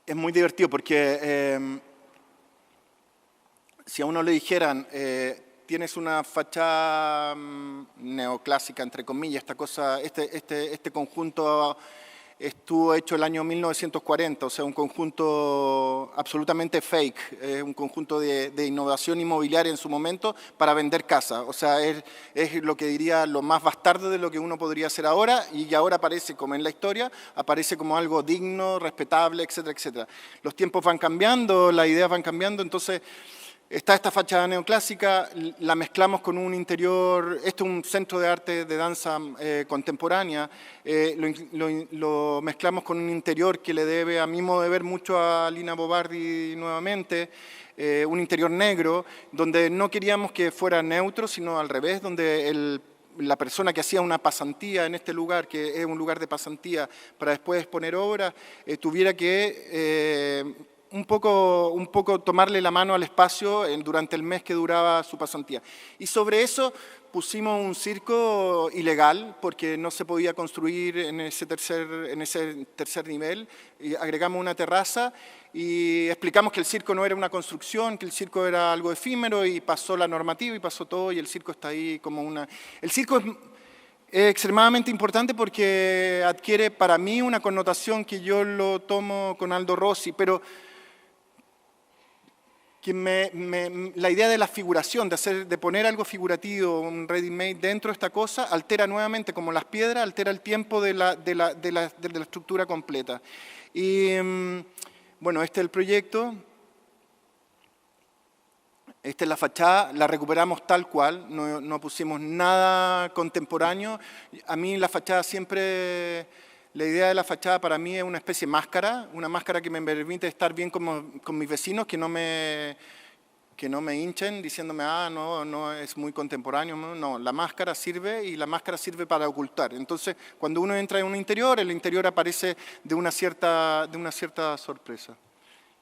es muy divertido porque si a uno le dijeran, tienes una fachada neoclásica, entre comillas, esta cosa, este conjunto estuvo hecho el año 1940, o sea, un conjunto absolutamente fake, un conjunto de innovación inmobiliaria en su momento para vender casas. O sea, es lo que diría lo más bastardo de lo que uno podría hacer ahora y ahora aparece como en la historia, aparece como algo digno, respetable, etcétera, etcétera. Los tiempos van cambiando, las ideas van cambiando, entonces está esta fachada neoclásica, la mezclamos con un interior, esto es un centro de arte de danza contemporánea, lo mezclamos con un interior que le debe, a mi modo de ver, mucho a Lina Bo Bardi nuevamente, un interior negro, donde no queríamos que fuera neutro, sino al revés, donde la persona que hacía una pasantía en este lugar, que es un lugar de pasantía para después exponer obras, tuviera que un poco tomarle la mano al espacio durante el mes que duraba su pasantía. Y sobre eso pusimos un circo ilegal, porque no se podía construir en ese tercer nivel, y agregamos una terraza y explicamos que el circo no era una construcción, que el circo era algo efímero, y pasó la normativa y pasó todo, y el circo está ahí como una... El circo es extremadamente importante porque adquiere para mí una connotación que yo lo tomo con Aldo Rossi, pero que la idea de la figuración, de poner algo figurativo, un ready-made dentro de esta cosa, altera nuevamente, como las piedras, altera el tiempo de la estructura completa. Y bueno, este es el proyecto, esta es la fachada, la recuperamos tal cual, no pusimos nada contemporáneo. A mí la fachada siempre... La idea de la fachada para mí es una especie de máscara, una máscara que me permite estar bien con mis vecinos, que no me hinchen diciéndome, no es muy contemporáneo. No, la máscara sirve y la máscara sirve para ocultar. Entonces, cuando uno entra en un interior, el interior aparece de una cierta sorpresa.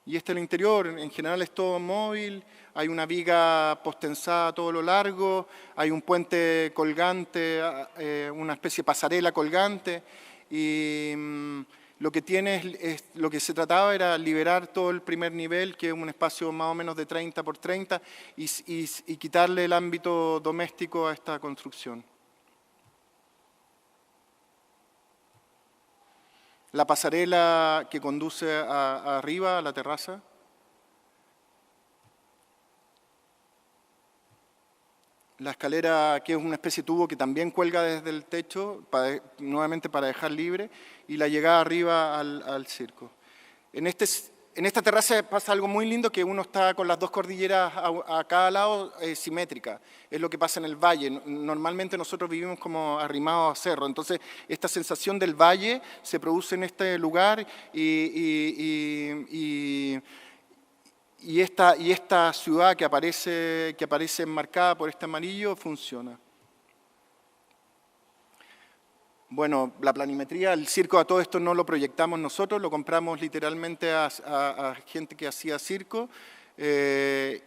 Y este es el interior, en general es todo móvil, hay una viga postensada a todo lo largo, hay un puente colgante, una especie de pasarela colgante. Y lo que lo que se trataba era liberar todo el primer nivel, que es un espacio más o menos de 30 por 30, y quitarle el ámbito doméstico a esta construcción. La pasarela que conduce arriba a la terraza. La escalera, que es una especie de tubo que también cuelga desde el techo, nuevamente para dejar libre, y la llegada arriba al circo. En esta terraza pasa algo muy lindo, que uno está con las dos cordilleras a cada lado simétrica. Es lo que pasa en el valle. Normalmente nosotros vivimos como arrimados a cerro, entonces esta sensación del valle se produce en este lugar y esta ciudad que aparece enmarcada por este amarillo funciona. Bueno, la planimetría, el circo, a todo esto no lo proyectamos nosotros, lo compramos literalmente a gente que hacía circo. Me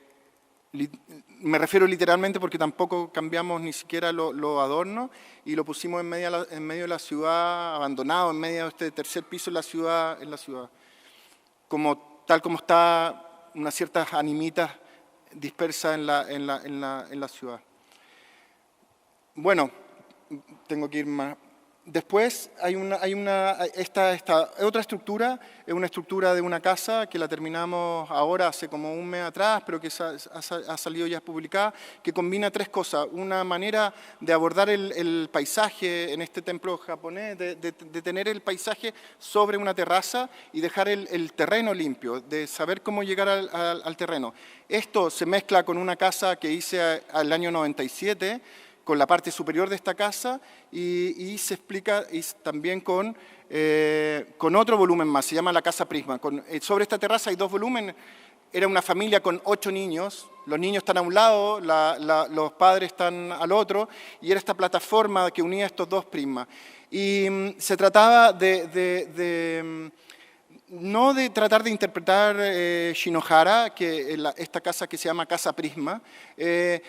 refiero literalmente porque tampoco cambiamos ni siquiera los adornos, y lo pusimos en medio de la ciudad, abandonado, en medio de este tercer piso en la ciudad. Tal como está unas ciertas animitas dispersas en la ciudad. Bueno, tengo que ir más Después hay esta otra estructura, es una estructura de una casa que la terminamos ahora hace como un mes atrás, pero que ha salido ya publicada, que combina tres cosas. Una manera de abordar el paisaje en este templo japonés, de tener el paisaje sobre una terraza y dejar el terreno limpio, de saber cómo llegar al terreno. Esto se mezcla con una casa que hice al año 97, con la parte superior de esta casa y se explica también con otro volumen más, se llama la Casa Prisma. Sobre esta terraza hay dos volúmenes, era una familia con 8 niños, los niños están a un lado, los padres están al otro, y era esta plataforma que unía estos dos prismas. Y se trataba no de tratar de interpretar Shinohara, esta casa que se llama Casa Prisma,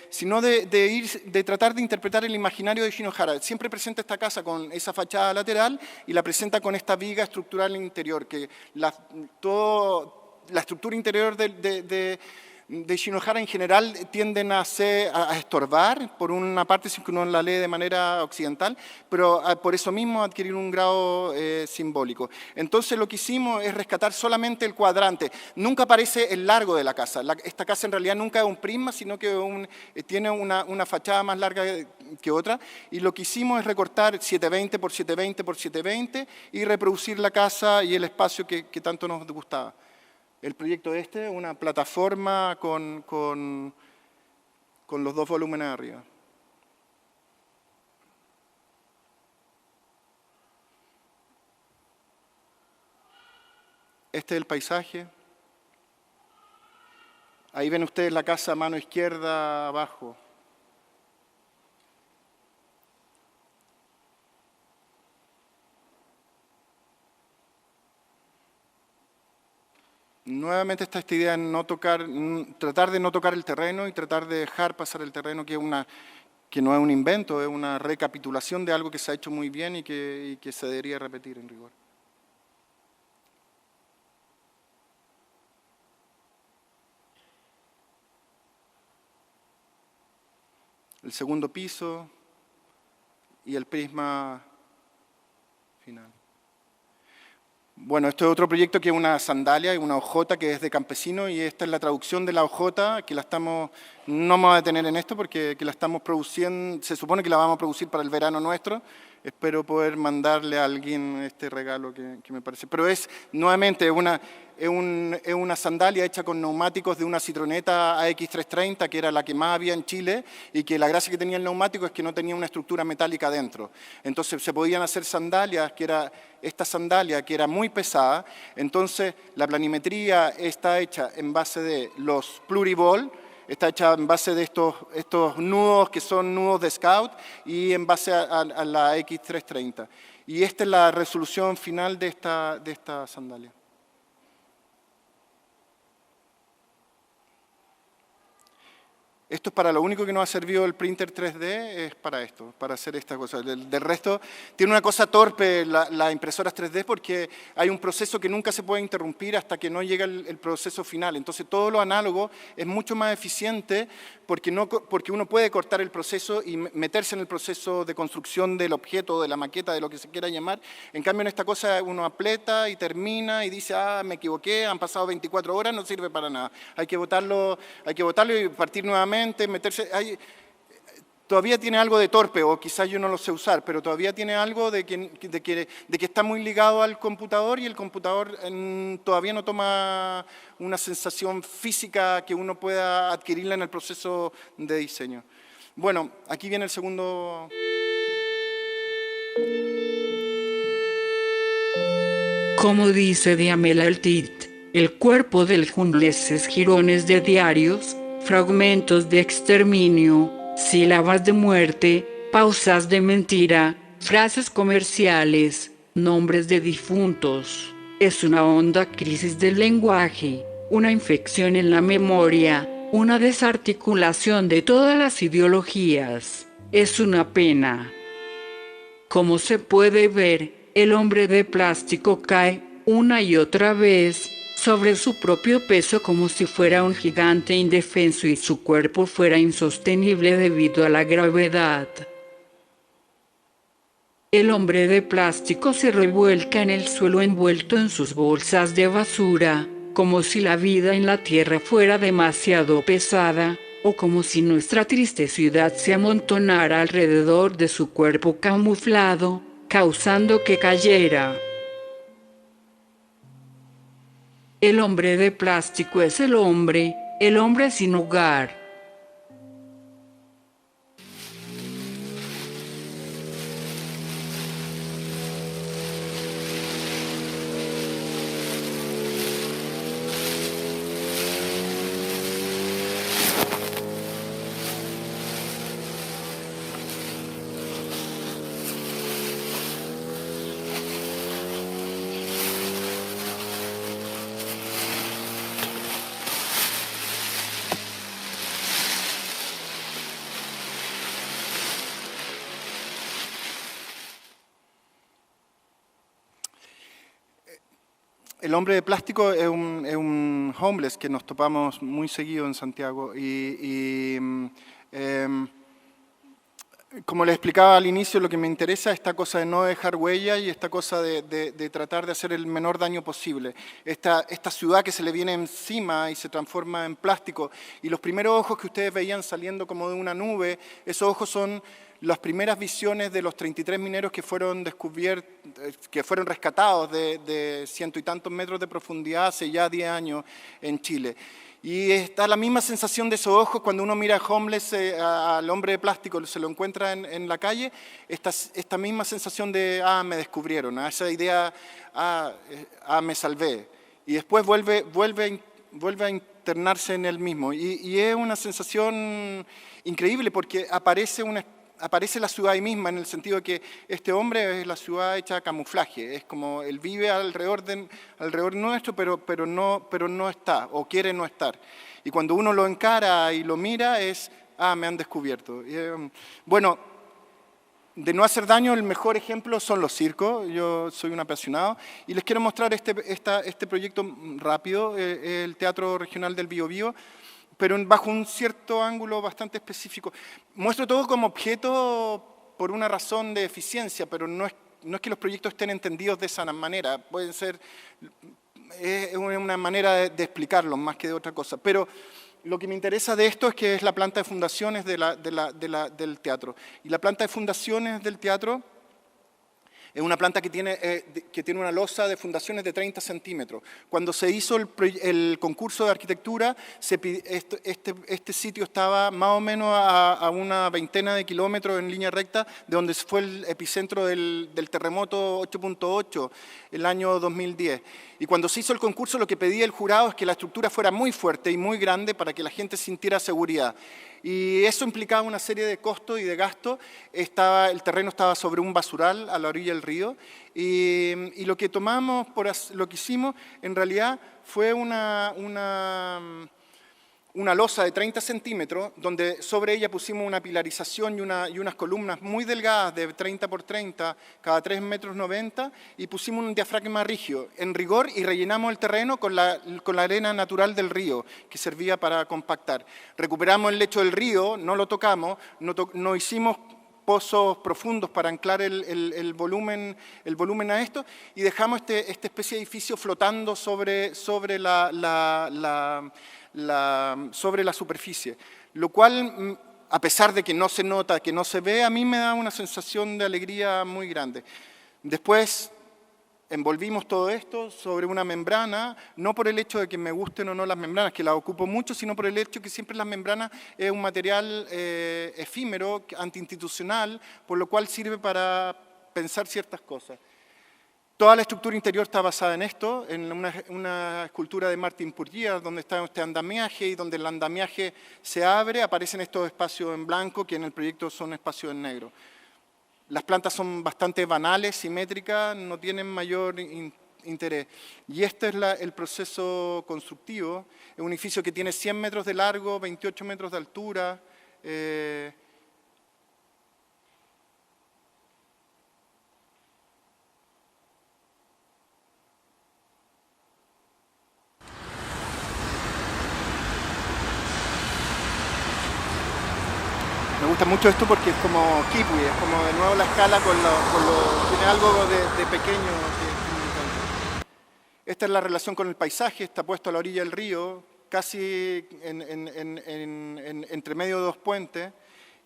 sino de tratar de interpretar el imaginario de Shinohara. Siempre presenta esta casa con esa fachada lateral y la presenta con esta viga estructural interior, que la estructura interior de Shinohara en general tienden a estorbar, por una parte si uno la lee de manera occidental, pero por eso mismo adquirir un grado simbólico. Entonces lo que hicimos es rescatar solamente el cuadrante. Nunca aparece el largo de la casa. Esta casa en realidad nunca es un prisma, sino que tiene una fachada más larga que otra, y lo que hicimos es recortar 720 por 720 por 720 y reproducir la casa y el espacio que tanto nos gustaba. El proyecto una plataforma con los dos volúmenes arriba. Este es el paisaje. Ahí ven ustedes la casa a mano izquierda abajo. Nuevamente está esta idea de tratar de no tocar el terreno y tratar de dejar pasar el terreno, que no es un invento, es una recapitulación de algo que se ha hecho muy bien y que se debería repetir en rigor. El segundo piso y el prisma final. Bueno, esto es otro proyecto que es una sandalia, una hojota que es de campesino, y esta es la traducción de la hojota, que no me voy a detener en esto porque la estamos produciendo, se supone que la vamos a producir para el verano nuestro. Espero poder mandarle a alguien este regalo que me parece. Pero nuevamente, es una sandalia hecha con neumáticos de una Citroneta AX330, que era la que más había en Chile, y que la gracia que tenía el neumático es que no tenía una estructura metálica dentro. Entonces se podían hacer sandalias, que era esta sandalia, que era muy pesada. Entonces la planimetría está hecha en base de los pluriball, está hecha en base de estos nudos que son nudos de Scout y en base a la X330. Y esta es la resolución final de esta sandalia. Esto es para lo único que nos ha servido el printer 3D, es para esto, para hacer esta cosa. Del resto, tiene una cosa torpe las impresoras 3D porque hay un proceso que nunca se puede interrumpir hasta que no llega el proceso final. Entonces todo lo análogo es mucho más eficiente porque uno puede cortar el proceso y meterse en el proceso de construcción del objeto, de la maqueta, de lo que se quiera llamar. En cambio en esta cosa uno aprieta y termina y dice, me equivoqué, han pasado 24 horas, no sirve para nada. Hay que botarlo y partir nuevamente. Meterse, todavía tiene algo de torpe, o quizás yo no lo sé usar, pero todavía tiene algo de que está muy ligado al computador, y el computador todavía no toma una sensación física que uno pueda adquirirla en el proceso de diseño. Bueno, aquí viene el segundo. Como dice Diamela Eltit, el cuerpo del Jungles es jirones de diarios, fragmentos de exterminio, sílabas de muerte, pausas de mentira, frases comerciales, nombres de difuntos. Es una honda crisis del lenguaje, una infección en la memoria, una desarticulación de todas las ideologías. Es una pena. Como se puede ver, el hombre de plástico cae una y otra vez sobre su propio peso como si fuera un gigante indefenso y su cuerpo fuera insostenible debido a la gravedad. El hombre de plástico se revuelca en el suelo envuelto en sus bolsas de basura, como si la vida en la tierra fuera demasiado pesada, o como si nuestra triste ciudad se amontonara alrededor de su cuerpo camuflado, causando que cayera. El hombre de plástico es el hombre sin hogar. El hombre de plástico es un homeless que nos topamos muy seguido en Santiago como les explicaba al inicio, lo que me interesa es esta cosa de no dejar huella y esta cosa de tratar de hacer el menor daño posible. Esta ciudad que se le viene encima y se transforma en plástico, y los primeros ojos que ustedes veían saliendo como de una nube, esos ojos son las primeras visiones de los 33 mineros que fueron rescatados de ciento y tantos metros de profundidad hace ya 10 años en Chile. Y está la misma sensación de esos ojos cuando uno mira a homeless, al hombre de plástico, se lo encuentra en la calle, esta misma sensación de, me descubrieron, esa idea, me salvé. Y después vuelve a internarse en él mismo. Y es una sensación increíble porque aparece la ciudad ahí misma, en el sentido de que este hombre es la ciudad hecha camuflaje, es como él vive alrededor nuestro, pero no está, o quiere no estar. Y cuando uno lo encara y lo mira es, me han descubierto. Bueno, de no hacer daño, el mejor ejemplo son los circos. Yo soy un apasionado y les quiero mostrar este proyecto rápido, el Teatro Regional del Biobío, pero bajo un cierto ángulo bastante específico. Muestro todo como objeto por una razón de eficiencia, pero no es que los proyectos estén entendidos de esa manera. Pueden ser, es una manera de explicarlos más que de otra cosa. Pero lo que me interesa de esto es que es la planta de fundaciones del teatro. Y la planta de fundaciones del teatro es una planta que tiene una losa de fundaciones de 30 centímetros. Cuando se hizo el concurso de arquitectura, este sitio estaba más o menos a una veintena de kilómetros en línea recta de donde fue el epicentro del terremoto 8.8 el año 2010. Y cuando se hizo el concurso, lo que pedía el jurado es que la estructura fuera muy fuerte y muy grande para que la gente sintiera seguridad. Y eso implicaba una serie de costos y de gastos. El terreno estaba sobre un basural a la orilla del río y lo que lo que hicimos en realidad fue una losa de 30 centímetros donde sobre ella pusimos una pilarización y unas columnas muy delgadas de 30 por 30 cada 3,90 metros y pusimos un diafragma rígido en rigor y rellenamos el terreno con la arena natural del río que servía para compactar. Recuperamos el lecho del río, no lo tocamos, no hicimos pozos profundos para anclar el volumen a esto y dejamos esta especie de edificio flotando sobre la superficie, lo cual, a pesar de que no se nota, que no se ve, a mí me da una sensación de alegría muy grande. Después envolvimos todo esto sobre una membrana, no por el hecho de que me gusten o no las membranas, que las ocupo mucho, sino por el hecho que siempre las membranas es un material efímero, antiinstitucional, por lo cual sirve para pensar ciertas cosas. Toda la estructura interior está basada en esto, en una escultura de Martin Puryear, donde está este andamiaje y donde el andamiaje se abre, aparecen estos espacios en blanco que en el proyecto son espacios en negro. Las plantas son bastante banales, simétricas, no tienen mayor interés. Y este es el proceso constructivo, es un edificio que tiene 100 metros de largo, 28 metros de altura, Me gusta mucho esto porque es como Kipui, es como de nuevo la escala tiene algo de pequeño que me encanta. Esta es la relación con el paisaje, está puesto a la orilla del río, casi entre medio de dos puentes,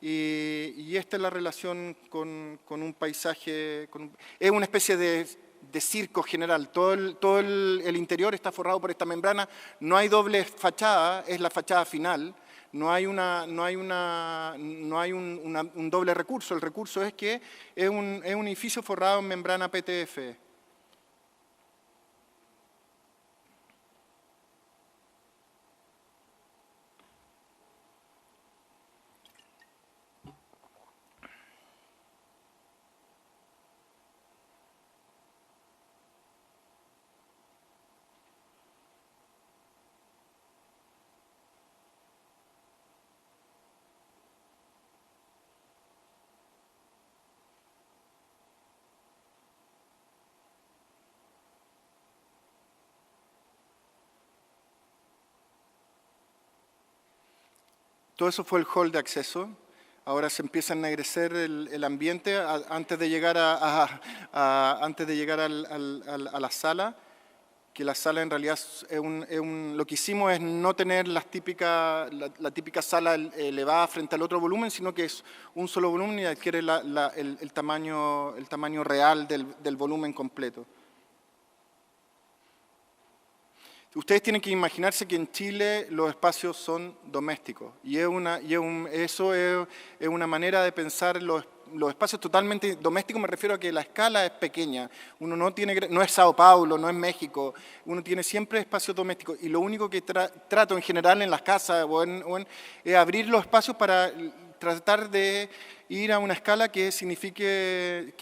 y esta es la relación con un paisaje, es una especie de circo general. Todo el interior está forrado por esta membrana, no hay doble fachada, es la fachada final, no hay un doble recurso, el recurso es que es un edificio forrado en membrana PTFE. Todo eso fue el hall de acceso. Ahora se empieza a ennegrecer el ambiente antes de llegar a la sala, que la sala en realidad lo que hicimos es no tener la típica sala elevada frente al otro volumen, sino que es un solo volumen y adquiere el tamaño real del volumen completo. Ustedes tienen que imaginarse que en Chile los espacios son domésticos y eso es una manera de pensar los espacios totalmente domésticos. Me refiero a que la escala es pequeña. Uno no es Sao Paulo, no es México. Uno tiene siempre espacios domésticos y lo único que trato en general en las casas es abrir los espacios para tratar de ir a una escala que signifique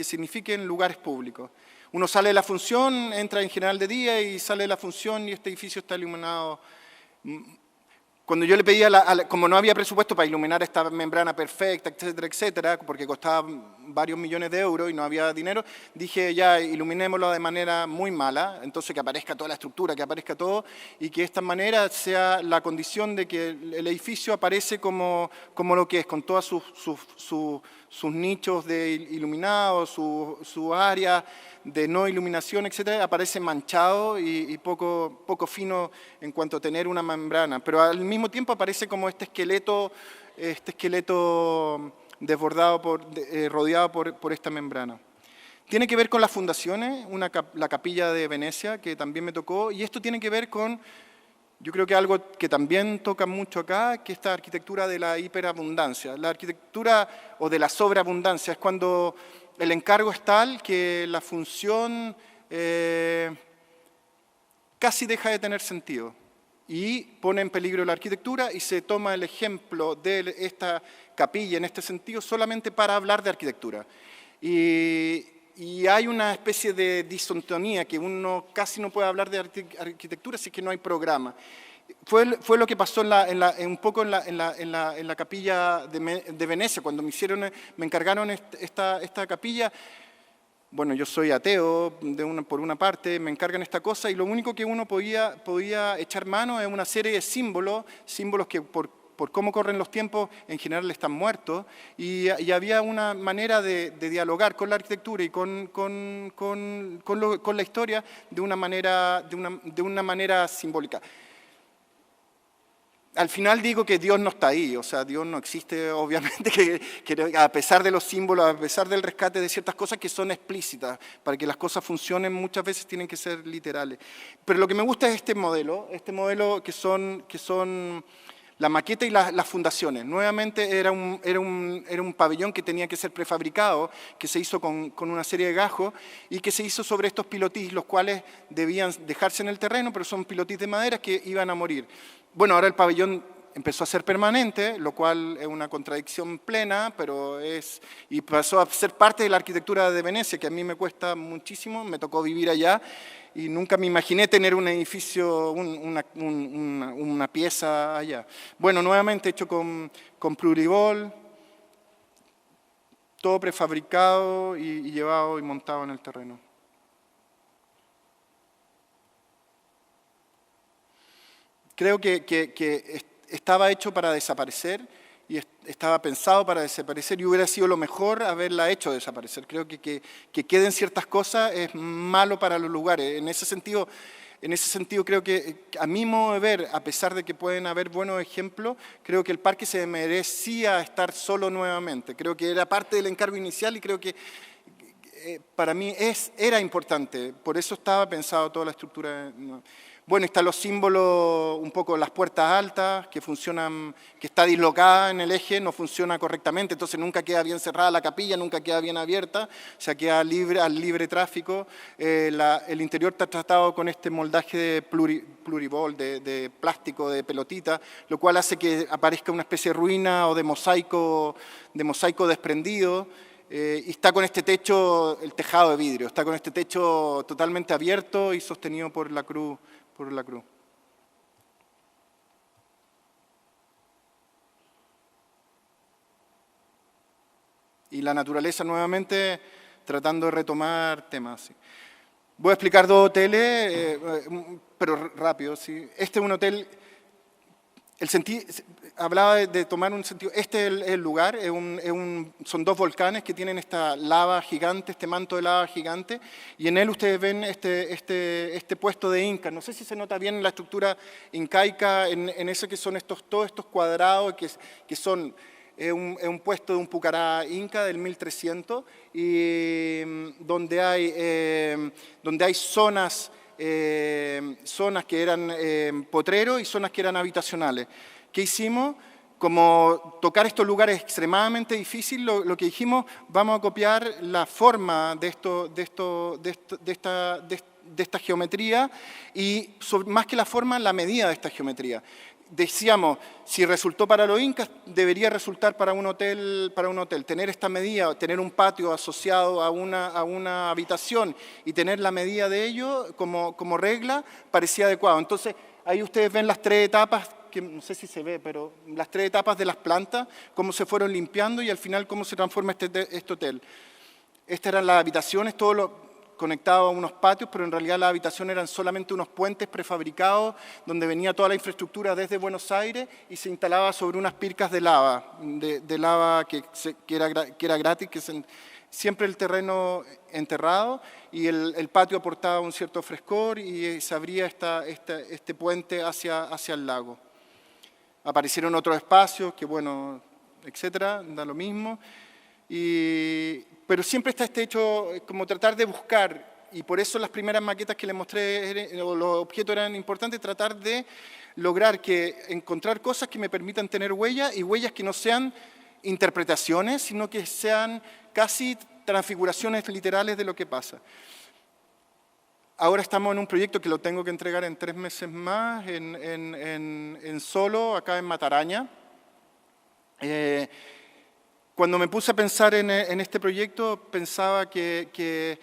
en lugares públicos. Uno sale de la función, entra en general de día y sale de la función y este edificio está iluminado. Cuando yo le pedía, como no había presupuesto para iluminar esta membrana perfecta, etcétera, etcétera, porque costaba varios millones de euros y no había dinero, dije ya iluminémoslo de manera muy mala, entonces que aparezca toda la estructura, que aparezca todo y que de esta manera sea la condición de que el edificio aparece como lo que es, con todas sus nichos de iluminados, su área de no iluminación, etcétera, aparece manchado y poco fino en cuanto a tener una membrana, pero al mismo tiempo aparece como este esqueleto desbordado rodeado por esta membrana. Tiene que ver con las fundaciones, la capilla de Venecia, que también me tocó, y esto tiene que ver con, yo creo que algo que también toca mucho acá, que esta arquitectura de la hiperabundancia. La arquitectura o de la sobreabundancia es cuando el encargo es tal que la función casi deja de tener sentido y pone en peligro la arquitectura y se toma el ejemplo de esta capilla en este sentido solamente para hablar de arquitectura. Y hay una especie de disontonía que uno casi no puede hablar de arquitectura si es que no hay programa. Fue lo que pasó un poco en la capilla de Venecia, cuando me encargaron esta capilla. Bueno, yo soy ateo por una parte, me encargan esta cosa y lo único que uno podía echar mano es una serie de símbolos que por cómo corren los tiempos en general están muertos y había una manera de dialogar con la arquitectura y con la historia de una manera simbólica. Al final digo que Dios no está ahí, o sea, Dios no existe, obviamente, que a pesar de los símbolos, a pesar del rescate de ciertas cosas que son explícitas, para que las cosas funcionen muchas veces tienen que ser literales. Pero lo que me gusta es este modelo que son la maqueta y las fundaciones. Nuevamente era un pabellón que tenía que ser prefabricado, que se hizo con una serie de gajos y que se hizo sobre estos pilotís, los cuales debían dejarse en el terreno, pero son pilotís de madera que iban a morir. Bueno, ahora el pabellón empezó a ser permanente, lo cual es una contradicción plena, y pasó a ser parte de la arquitectura de Venecia, que a mí me cuesta muchísimo, me tocó vivir allá, y nunca me imaginé tener un edificio, una pieza allá. Bueno, nuevamente hecho con Pluribol, todo prefabricado y llevado y montado en el terreno. Creo que estaba hecho para desaparecer y estaba pensado para desaparecer y hubiera sido lo mejor haberla hecho desaparecer. Creo que queden ciertas cosas es malo para los lugares. En ese sentido creo que, a mi modo de ver, a pesar de que pueden haber buenos ejemplos, creo que el parque se merecía estar solo nuevamente. Creo que era parte del encargo inicial y creo que para mí era importante. Por eso estaba pensado toda la estructura. Bueno, están los símbolos, un poco las puertas altas, que funcionan, que está dislocada en el eje, no funciona correctamente, entonces nunca queda bien cerrada la capilla, nunca queda bien abierta, o sea, queda libre, al libre tráfico. El interior está tratado con este moldaje de pluribol, de plástico, de pelotita, lo cual hace que aparezca una especie de ruina o de mosaico desprendido. Y está con este techo, el tejado de vidrio, está con este techo totalmente abierto y sostenido por la cruz. Y la naturaleza nuevamente tratando de retomar temas. Sí. Voy a explicar 2 hoteles, pero rápido. ¿Sí? Este es un hotel, hablaba de tomar un sentido, este es el lugar, son 2 volcanes que tienen esta lava gigante, este manto de lava gigante, y en él ustedes ven este puesto de incas. No sé si se nota bien la estructura incaica, en eso que son todos estos cuadrados, que son un puesto de un pucará inca del 1300, y donde hay zonas que eran potreros y zonas que eran habitacionales. ¿Qué hicimos? Como tocar estos lugares extremadamente difíciles, lo que dijimos, vamos a copiar la forma de esta geometría y más que la forma, la medida de esta geometría. Decíamos, si resultó para los incas, debería resultar para un hotel. Tener esta medida, tener un patio asociado a una habitación y tener la medida de ello como regla, parecía adecuado. Entonces, ahí ustedes ven las 3 etapas, que no sé si se ve, pero las 3 etapas de las plantas, cómo se fueron limpiando y al final cómo se transforma este hotel. Estas eran las habitaciones, todo lo conectado a unos patios, pero en realidad las habitaciones eran solamente unos puentes prefabricados donde venía toda la infraestructura desde Buenos Aires y se instalaba sobre unas pircas de lava, que era gratis, siempre el terreno enterrado, y el patio aportaba un cierto frescor y se abría este puente hacia el lago. Aparecieron otros espacios, que bueno, etcétera, da lo mismo. Pero siempre está este hecho, como tratar de buscar, y por eso las primeras maquetas que les mostré, los objetos eran importantes, tratar de lograr encontrar cosas que me permitan tener huellas, y huellas que no sean interpretaciones, sino que sean casi transfiguraciones literales de lo que pasa. Ahora estamos en un proyecto que lo tengo que entregar en 3 meses más, en Solo, acá en Mataraña. Cuando me puse a pensar en este proyecto, pensaba que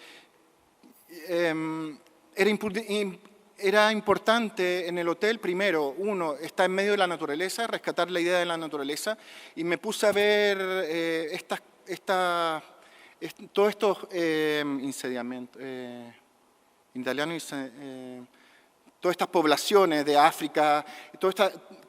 era importante en el hotel, primero, uno, está en medio de la naturaleza, rescatar la idea de la naturaleza, y me puse a ver todos estos insediamentos, todas estas poblaciones de África,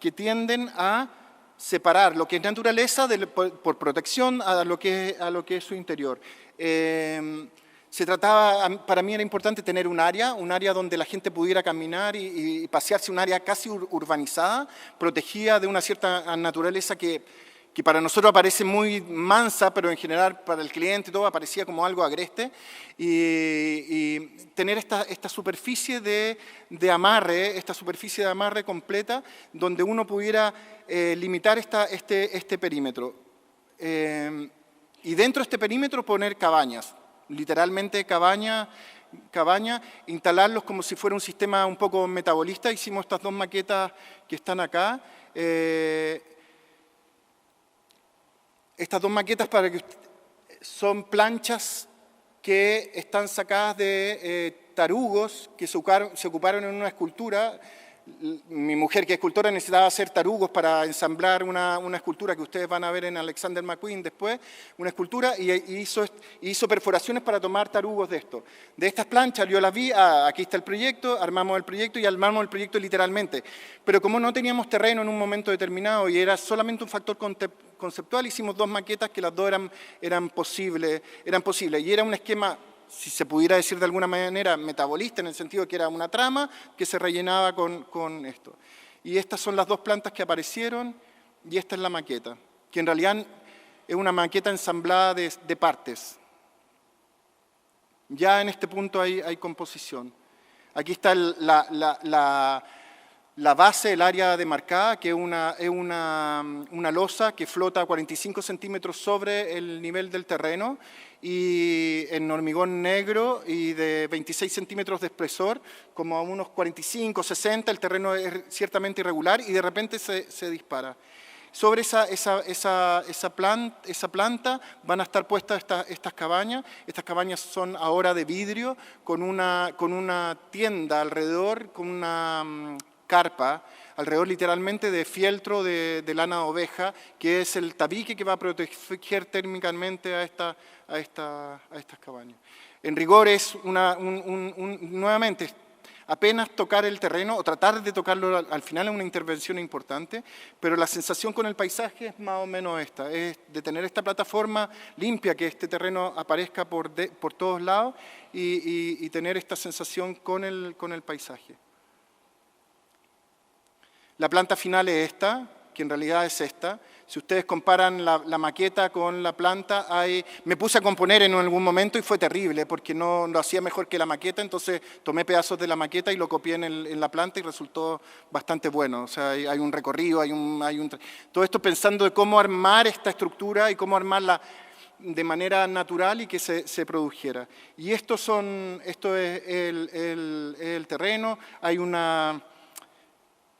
que tienden a separar lo que es naturaleza por protección a lo que es su interior. Se trataba, para mí era importante tener un área donde la gente pudiera caminar y pasearse, un área casi urbanizada, protegida de una cierta naturaleza que para nosotros aparece muy mansa, pero en general para el cliente todo aparecía como algo agreste, y tener esta superficie de amarre completa, donde uno pudiera limitar este perímetro. Y dentro de este perímetro poner cabañas, literalmente cabaña, instalarlos como si fuera un sistema un poco metabolista. Hicimos estas 2 maquetas que están acá. Estas 2 maquetas son planchas que están sacadas de tarugos que se ocuparon en una escultura. mi mujer, que es escultora, necesitaba hacer tarugos para ensamblar una escultura que ustedes van a ver en Alexander McQueen después, una escultura, y hizo perforaciones para tomar tarugos de esto. De estas planchas yo las vi, aquí está el proyecto, armamos el proyecto y armamos el proyecto literalmente. Pero como no teníamos terreno en un momento determinado y era solamente un factor conceptual, hicimos 2 maquetas que las dos eran posibles. Y era un esquema, si se pudiera decir de alguna manera, metabolista, en el sentido de que era una trama que se rellenaba con esto. Y estas son las 2 plantas que aparecieron, y esta es la maqueta, que en realidad es una maqueta ensamblada de partes. Ya en este punto hay composición. Aquí está la base, el área demarcada, que es una losa que flota a 45 centímetros sobre el nivel del terreno, y en hormigón negro y de 26 centímetros de espesor, como a unos 45, 60, el terreno es ciertamente irregular y de repente se dispara. Sobre esa planta van a estar puestas estas cabañas. Estas cabañas son ahora de vidrio, con una tienda alrededor, con una carpa alrededor literalmente de fieltro de lana de oveja, que es el tabique que va a proteger térmicamente a estas cabañas. En rigor es nuevamente, apenas tocar el terreno o tratar de tocarlo al final es una intervención importante, pero la sensación con el paisaje es más o menos esta, es de tener esta plataforma limpia, que este terreno aparezca por todos lados y tener esta sensación con el paisaje. La planta final es esta, que en realidad es esta. Si ustedes comparan la maqueta con la planta, me puse a componer en algún momento y fue terrible, porque no lo hacía mejor que la maqueta, entonces tomé pedazos de la maqueta y lo copié en la planta y resultó bastante bueno. O sea, hay un recorrido, todo esto pensando de cómo armar esta estructura y cómo armarla de manera natural y que se produjera. Y esto es el terreno, hay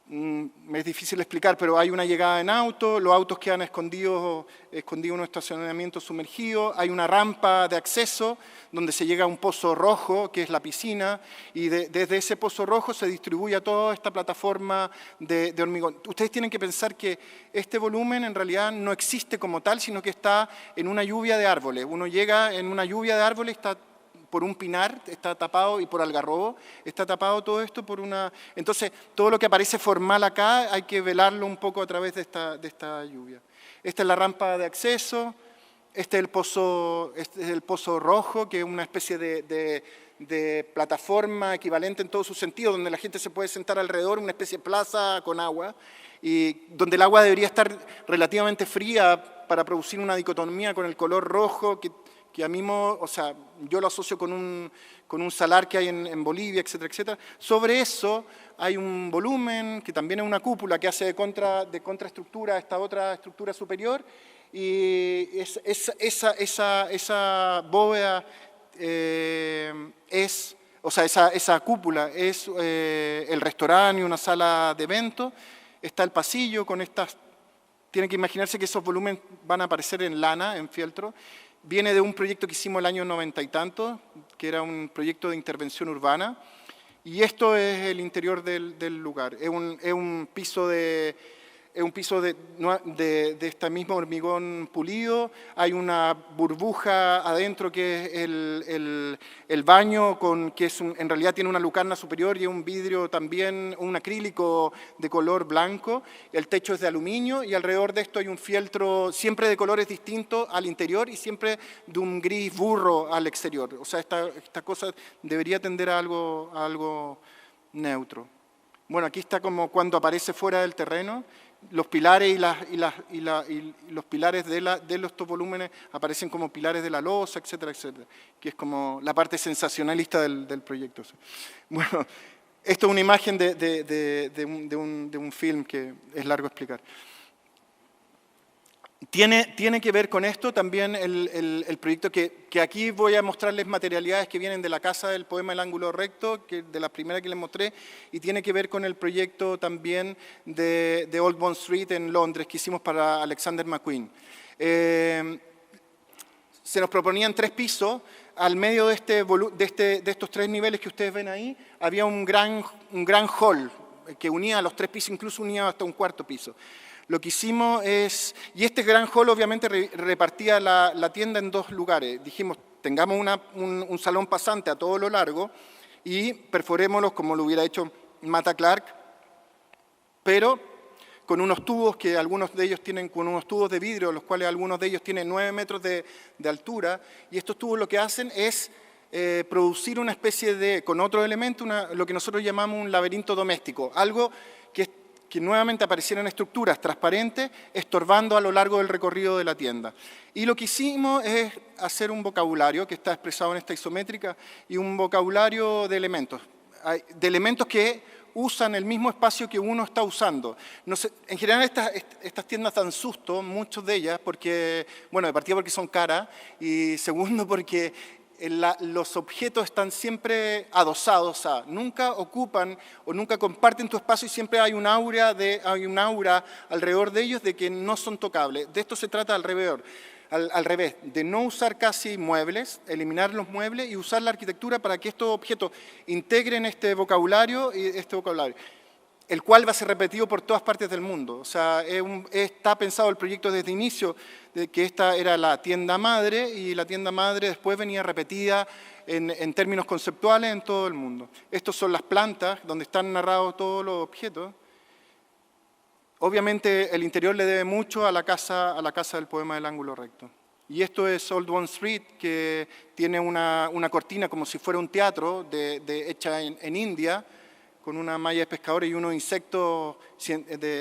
es difícil explicar, pero hay una llegada en auto, los autos quedan escondidos en un estacionamiento sumergido, hay una rampa de acceso donde se llega a un pozo rojo, que es la piscina, y desde ese pozo rojo se distribuye a toda esta plataforma de hormigón. Ustedes tienen que pensar que este volumen en realidad no existe como tal, sino que está en una lluvia de árboles. Uno llega en una lluvia de árboles, está por un pinar, está tapado, y por algarrobo, está tapado todo esto por una... Entonces, todo lo que aparece formal acá hay que velarlo un poco a través de esta lluvia. Esta es la rampa de acceso, este es el pozo rojo, que es una especie de plataforma equivalente en todos sus sentidos, donde la gente se puede sentar alrededor, una especie de plaza con agua, y donde el agua debería estar relativamente fría para producir una dicotomía con el color rojo, que a mí, o sea, yo lo asocio con un salar que hay en Bolivia, etcétera, etcétera. Sobre eso hay un volumen que también es una cúpula que hace de contraestructura a esta otra estructura superior, y esa bóveda esa cúpula es el restaurante y una sala de eventos. Está el pasillo con estas... Tienen que imaginarse que esos volúmenes van a aparecer en lana, en fieltro. Viene de un proyecto que hicimos el año 90 y tanto, que era un proyecto de intervención urbana, y esto es el interior del lugar. Es un piso de este mismo hormigón pulido, hay una burbuja adentro que es el baño, que en realidad tiene una lucarna superior y un vidrio también, un acrílico de color blanco, el techo es de aluminio y alrededor de esto hay un fieltro siempre de colores distintos al interior y siempre de un gris burro al exterior. O sea, esta cosa debería tender a algo neutro. Bueno, aquí está como cuando aparece fuera del terreno. Los pilares los pilares de estos volúmenes aparecen como pilares de la losa, etcétera, etcétera, que es como la parte sensacionalista del proyecto. Bueno, esto es una imagen de un film que es largo explicar. Tiene que ver con esto también el proyecto que aquí voy a mostrarles materialidades que vienen de la Casa del Poema El Ángulo Recto, de las primeras que les mostré, y tiene que ver con el proyecto también de Old Bond Street en Londres que hicimos para Alexander McQueen. Se nos proponían 3 pisos. Al medio de estos 3 niveles que ustedes ven ahí, había un gran hall, que unía a los 3 pisos, incluso unía hasta un 4.º piso. Lo que hicimos es, y este gran hall obviamente repartía la tienda en 2 lugares. Dijimos, tengamos un salón pasante a todo lo largo y perforémoslos como lo hubiera hecho Mata Clark, pero con unos tubos que algunos de ellos tienen, con unos tubos de vidrio, los cuales algunos de ellos tienen 9 metros de altura, y estos tubos lo que hacen es producir una especie de, con otro elemento, lo que nosotros llamamos un laberinto doméstico, algo que nuevamente aparecieran estructuras transparentes, estorbando a lo largo del recorrido de la tienda. Y lo que hicimos es hacer un vocabulario que está expresado en esta isométrica y un vocabulario de elementos que usan el mismo espacio que uno está usando. No sé, en general estas tiendas dan susto, muchas de ellas, porque, bueno, de partida porque son caras y segundo porque los objetos están siempre adosados a, nunca ocupan o nunca comparten tu espacio y siempre hay un aura alrededor de ellos de que no son tocables. De esto se trata al revés, de no usar casi muebles, eliminar los muebles y usar la arquitectura para que estos objetos integren este vocabulario, el cual va a ser repetido por todas partes del mundo. O sea, está pensado el proyecto desde el inicio, de que esta era la tienda madre y la tienda madre después venía repetida en términos conceptuales en todo el mundo. Estos son las plantas donde están narrados todos los objetos. Obviamente el interior le debe mucho a la casa del poema del ángulo recto. Y esto es Old Bond Street, que tiene una cortina como si fuera un teatro hecha en India, con una malla de pescadores y unos insectos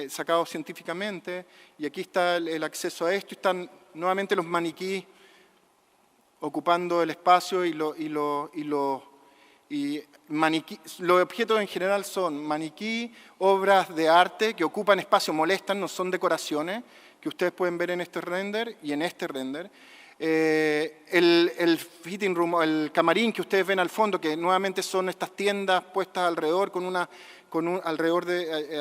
sacados científicamente. Y aquí está el acceso a esto. Están nuevamente los maniquíes ocupando el espacio los objetos en general son maniquí, obras de arte que ocupan espacio, molestan, no son decoraciones, que ustedes pueden ver en este render y en este render. El fitting room, el camarín que ustedes ven al fondo, que nuevamente son estas tiendas puestas alrededor,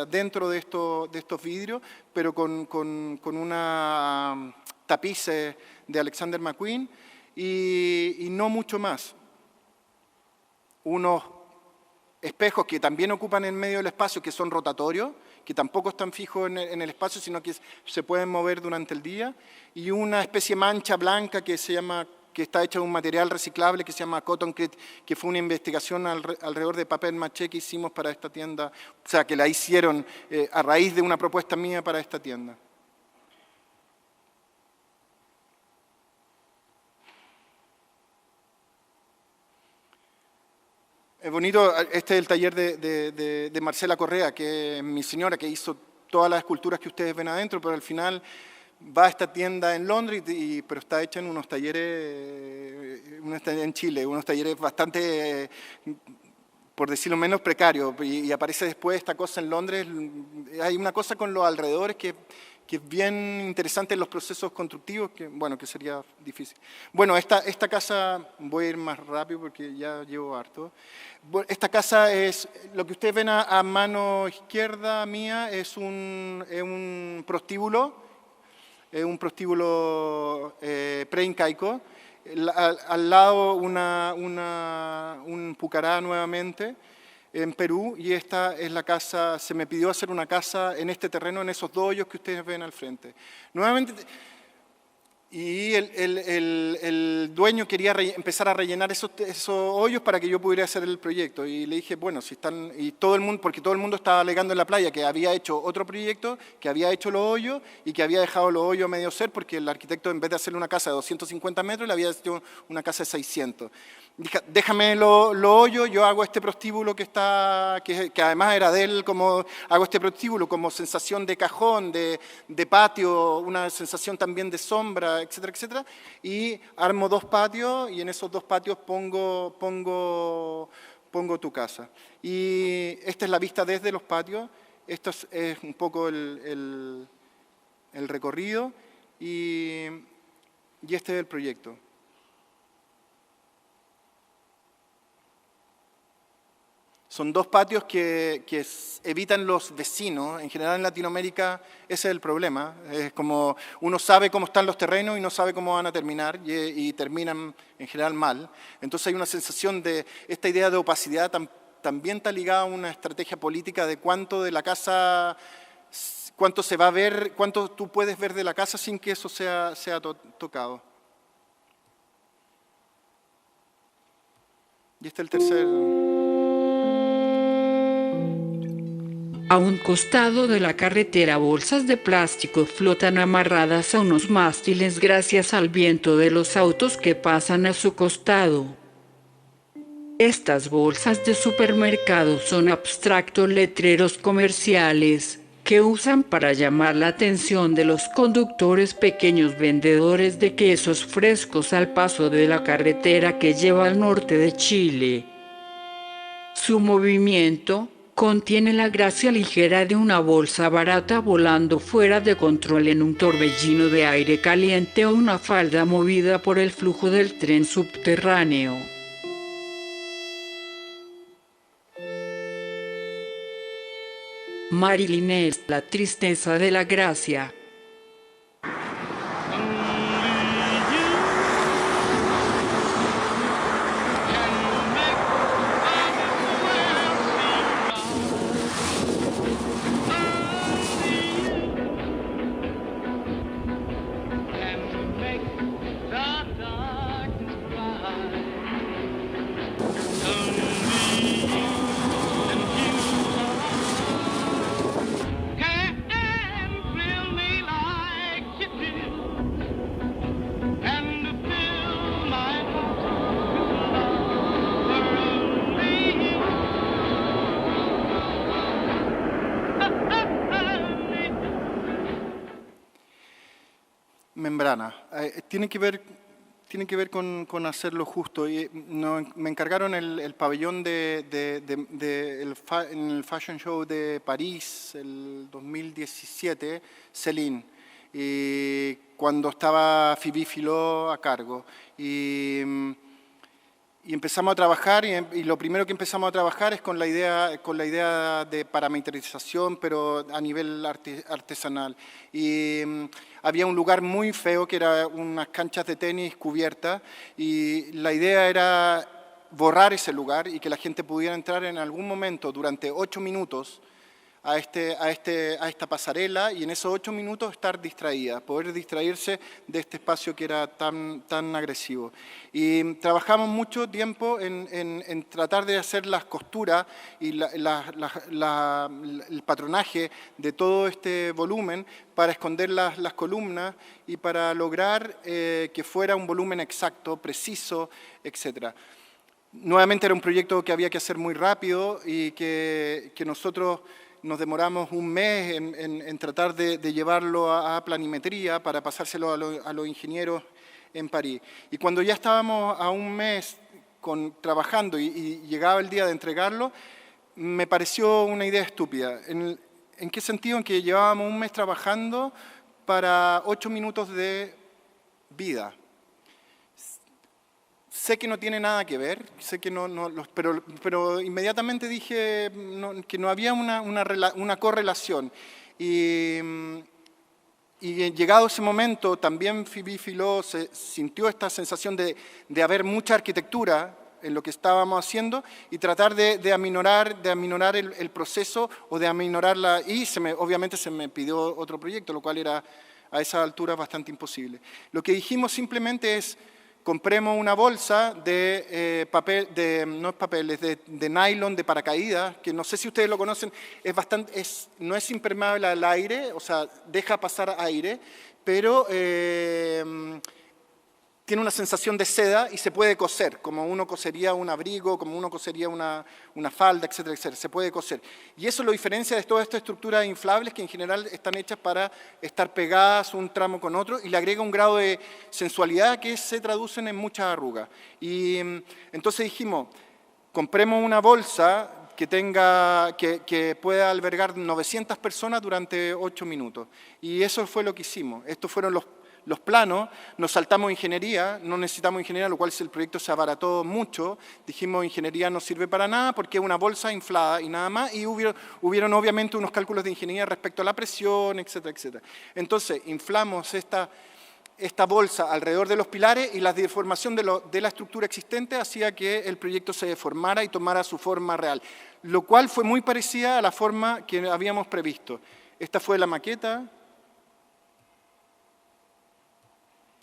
dentro de estos vidrios, pero con una tapices de Alexander McQueen y no mucho más. Unos espejos que también ocupan en medio del espacio, que son rotatorios, que tampoco están fijos en el espacio, sino que se pueden mover durante el día, y una especie de mancha blanca que está hecha de un material reciclable que se llama Cottoncrete, que fue una investigación alrededor de papel maché que hicimos para esta tienda, o sea, que la hicieron a raíz de una propuesta mía para esta tienda. Es bonito, este es el taller de Marcela Correa, que es mi señora, que hizo todas las esculturas que ustedes ven adentro, pero al final va a esta tienda en Londres, pero está hecha en unos talleres en Chile, unos talleres bastante, por decirlo menos, precarios, y aparece después esta cosa en Londres. Hay una cosa con los alrededores que es bien interesante en los procesos constructivos, que sería difícil. Bueno, esta casa, voy a ir más rápido porque ya llevo harto. Esta casa es, lo que ustedes ven a mano izquierda mía, es un prostíbulo preincaico. Al lado un pucará nuevamente, en Perú, y esta es la casa, se me pidió hacer una casa en este terreno, en esos 2 hoyos que ustedes ven al frente. Nuevamente, y el dueño quería empezar a rellenar esos hoyos para que yo pudiera hacer el proyecto, y le dije, bueno, si están, y todo el mundo, porque todo el mundo estaba alegando en la playa que había hecho otro proyecto, que había hecho los hoyos, y que había dejado los hoyos a medio ser, porque el arquitecto, en vez de hacerle una casa de 250 metros, le había hecho una casa de 600. Dije, déjame los hoyos, yo hago este prostíbulo que además era de él, hago este prostíbulo como sensación de cajón, de patio, una sensación también de sombra, etcétera, etcétera, y armo 2 patios, y en esos 2 patios pongo tu casa. Y esta es la vista desde los patios, esto es un poco el recorrido, y este es el proyecto. Son 2 patios que evitan los vecinos. En general en Latinoamérica ese es el problema. Es como uno sabe cómo están los terrenos y no sabe cómo van a terminar y terminan en general mal. Entonces hay una sensación de esta idea de opacidad también está ligada a una estrategia política de cuánto de la casa, cuánto se va a ver, cuánto tú puedes ver de la casa sin que eso sea tocado. Y este es el tercer. A un costado de la carretera, bolsas de plástico flotan amarradas a unos mástiles gracias al viento de los autos que pasan a su costado. Estas bolsas de supermercado son abstractos letreros comerciales que usan para llamar la atención de los conductores, pequeños vendedores de quesos frescos al paso de la carretera que lleva al norte de Chile. Su movimiento contiene la gracia ligera de una bolsa barata volando fuera de control en un torbellino de aire caliente o una falda movida por el flujo del tren subterráneo. Marilyn es la tristeza de la gracia. Membrana. Tiene que ver con hacerlo justo. Y me encargaron el pabellón en el Fashion Show de París, el 2017, Céline, y cuando estaba Phoebe Philo a cargo. Y empezamos a trabajar, y lo primero que empezamos a trabajar es con la idea de parametrización, pero a nivel artesanal. Y había un lugar muy feo que era unas canchas de tenis cubiertas, y la idea era borrar ese lugar y que la gente pudiera entrar en algún momento durante 8 minutos a esta pasarela, y en esos 8 minutos estar distraída, poder distraerse de este espacio que era tan agresivo. Y trabajamos mucho tiempo en tratar de hacer las costuras y el patronaje de todo este volumen para esconder las columnas y para lograr que fuera un volumen exacto, preciso, etc. Nuevamente era un proyecto que había que hacer muy rápido y que nosotros nos demoramos un mes en tratar de llevarlo a planimetría para pasárselo a los ingenieros en París. Y cuando ya estábamos a un mes trabajando y llegaba el día de entregarlo, me pareció una idea estúpida. ¿En qué sentido? En que llevábamos un mes trabajando para 8 minutos de vida. Sé que no tiene nada que ver, sé que pero inmediatamente dije que no había una correlación. Y llegado ese momento, también Phoebe Philo se sintió esta sensación de haber mucha arquitectura en lo que estábamos haciendo y tratar de aminorar el proceso o de aminorarla. Y obviamente se me pidió otro proyecto, lo cual era a esa altura bastante imposible. Lo que dijimos simplemente es: compremos una bolsa de papel, de nylon de paracaídas, que no sé si ustedes lo conocen, no es impermeable al aire, o sea, deja pasar aire, pero tiene una sensación de seda y se puede coser, como uno cosería un abrigo, como uno cosería una falda, etcétera, etcétera. Se puede coser. Y eso lo diferencia de todas estas estructuras inflables que en general están hechas para estar pegadas un tramo con otro, y le agrega un grado de sensualidad que se traducen en muchas arrugas. Y entonces dijimos, compremos una bolsa que pueda albergar 900 personas durante 8 minutos. Y eso fue lo que hicimos. Estos fueron los planos. Nos saltamos ingeniería, no necesitamos ingeniería, lo cual el proyecto se abarató mucho. Dijimos, ingeniería no sirve para nada porque es una bolsa inflada y nada más, y hubieron obviamente unos cálculos de ingeniería respecto a la presión, etcétera, etcétera. Entonces, inflamos esta bolsa alrededor de los pilares y la deformación de la estructura existente hacía que el proyecto se deformara y tomara su forma real, lo cual fue muy parecida a la forma que habíamos previsto. Esta fue la maqueta.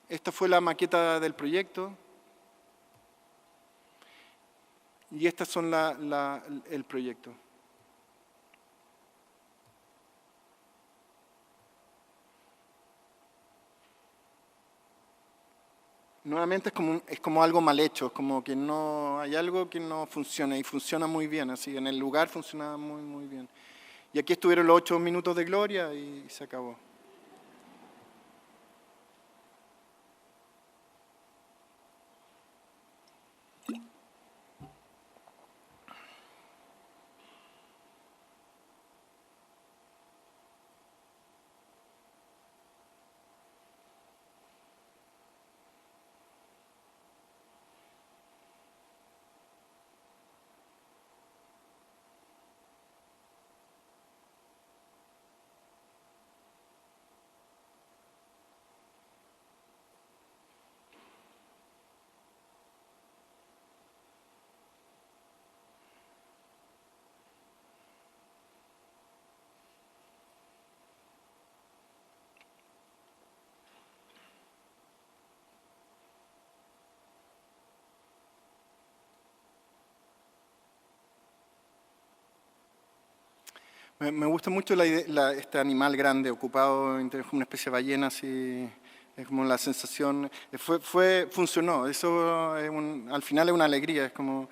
Esta fue la maqueta del proyecto. Y estas son el proyecto. Nuevamente es como algo mal hecho, es como que no hay algo que no funciona y funciona muy bien, así en el lugar funcionaba muy, muy bien. Y aquí estuvieron los 8 minutos de gloria y se acabó. Me gusta mucho este animal grande ocupado, como una especie de ballena, así, es como la sensación, funcionó, eso al final es una alegría, es como...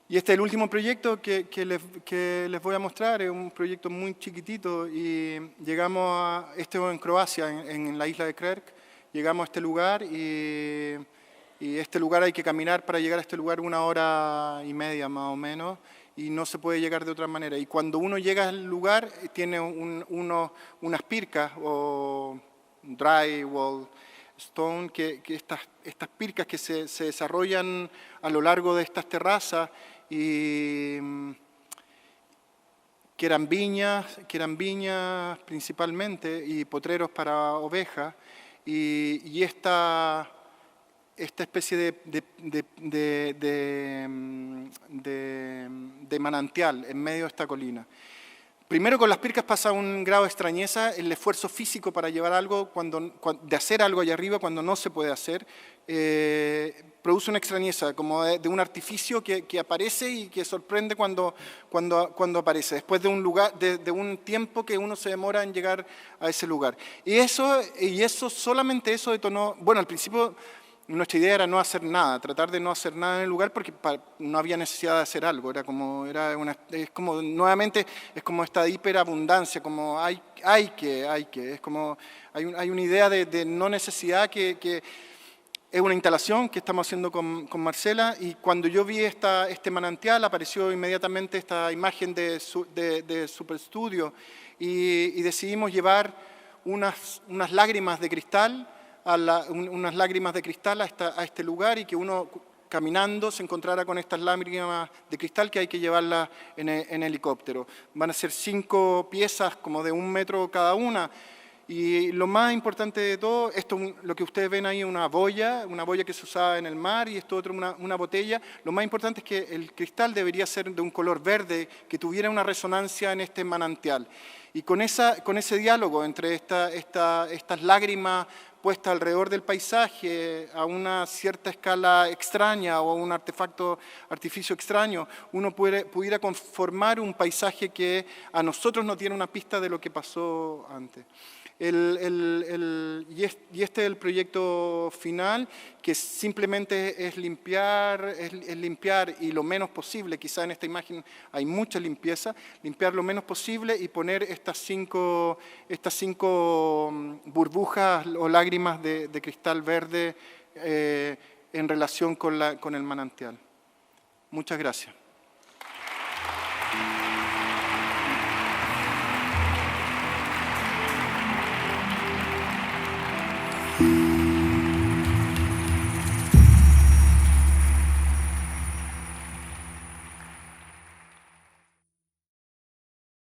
Y este es el último proyecto que les voy a mostrar, es un proyecto muy chiquitito y llegamos a, en Croacia, en la isla de Krk, llegamos a este lugar y este lugar hay que caminar para llegar a este lugar 1 hora y media más o menos, y no se puede llegar de otra manera. Y cuando uno llega al lugar, tiene unas pircas o dry wall stone, que estas pircas que se desarrollan a lo largo de estas terrazas, y que eran viñas principalmente, y potreros para ovejas, y esta especie de manantial en medio de esta colina. Primero, con las pircas pasa un grado de extrañeza, el esfuerzo físico para llevar algo, de hacer algo allá arriba cuando no se puede hacer, produce una extrañeza, como de un artificio que aparece y que sorprende cuando aparece, después de un tiempo que uno se demora en llegar a ese lugar. Solamente eso detonó, bueno, al principio nuestra idea era no hacer nada, tratar de no hacer nada en el lugar porque no había necesidad de hacer algo, nuevamente es como esta hiperabundancia, como hay que, es como hay una idea de no necesidad que es una instalación que estamos haciendo con Marcela, y cuando yo vi este manantial apareció inmediatamente esta imagen de Superstudio y decidimos llevar unas lágrimas de cristal unas lágrimas de cristal a este lugar, y que uno caminando se encontrara con estas lágrimas de cristal que hay que llevarlas en helicóptero. Van a ser 5 piezas como de 1 metro cada una, y lo más importante de todo, lo que ustedes ven ahí es una boya que se usaba en el mar, y esto otro una botella. Lo más importante es que el cristal debería ser de un color verde, que tuviera una resonancia en este manantial. Y con ese diálogo entre estas lágrimas puestas alrededor del paisaje a una cierta escala extraña o un artificio extraño, uno pudiera conformar un paisaje que a nosotros no tiene una pista de lo que pasó antes. Y este es el proyecto final, que simplemente es limpiar y lo menos posible, quizá en esta imagen hay mucha limpieza, limpiar lo menos posible y poner estas cinco burbujas o lágrimas de cristal verde en relación con el manantial. Muchas gracias.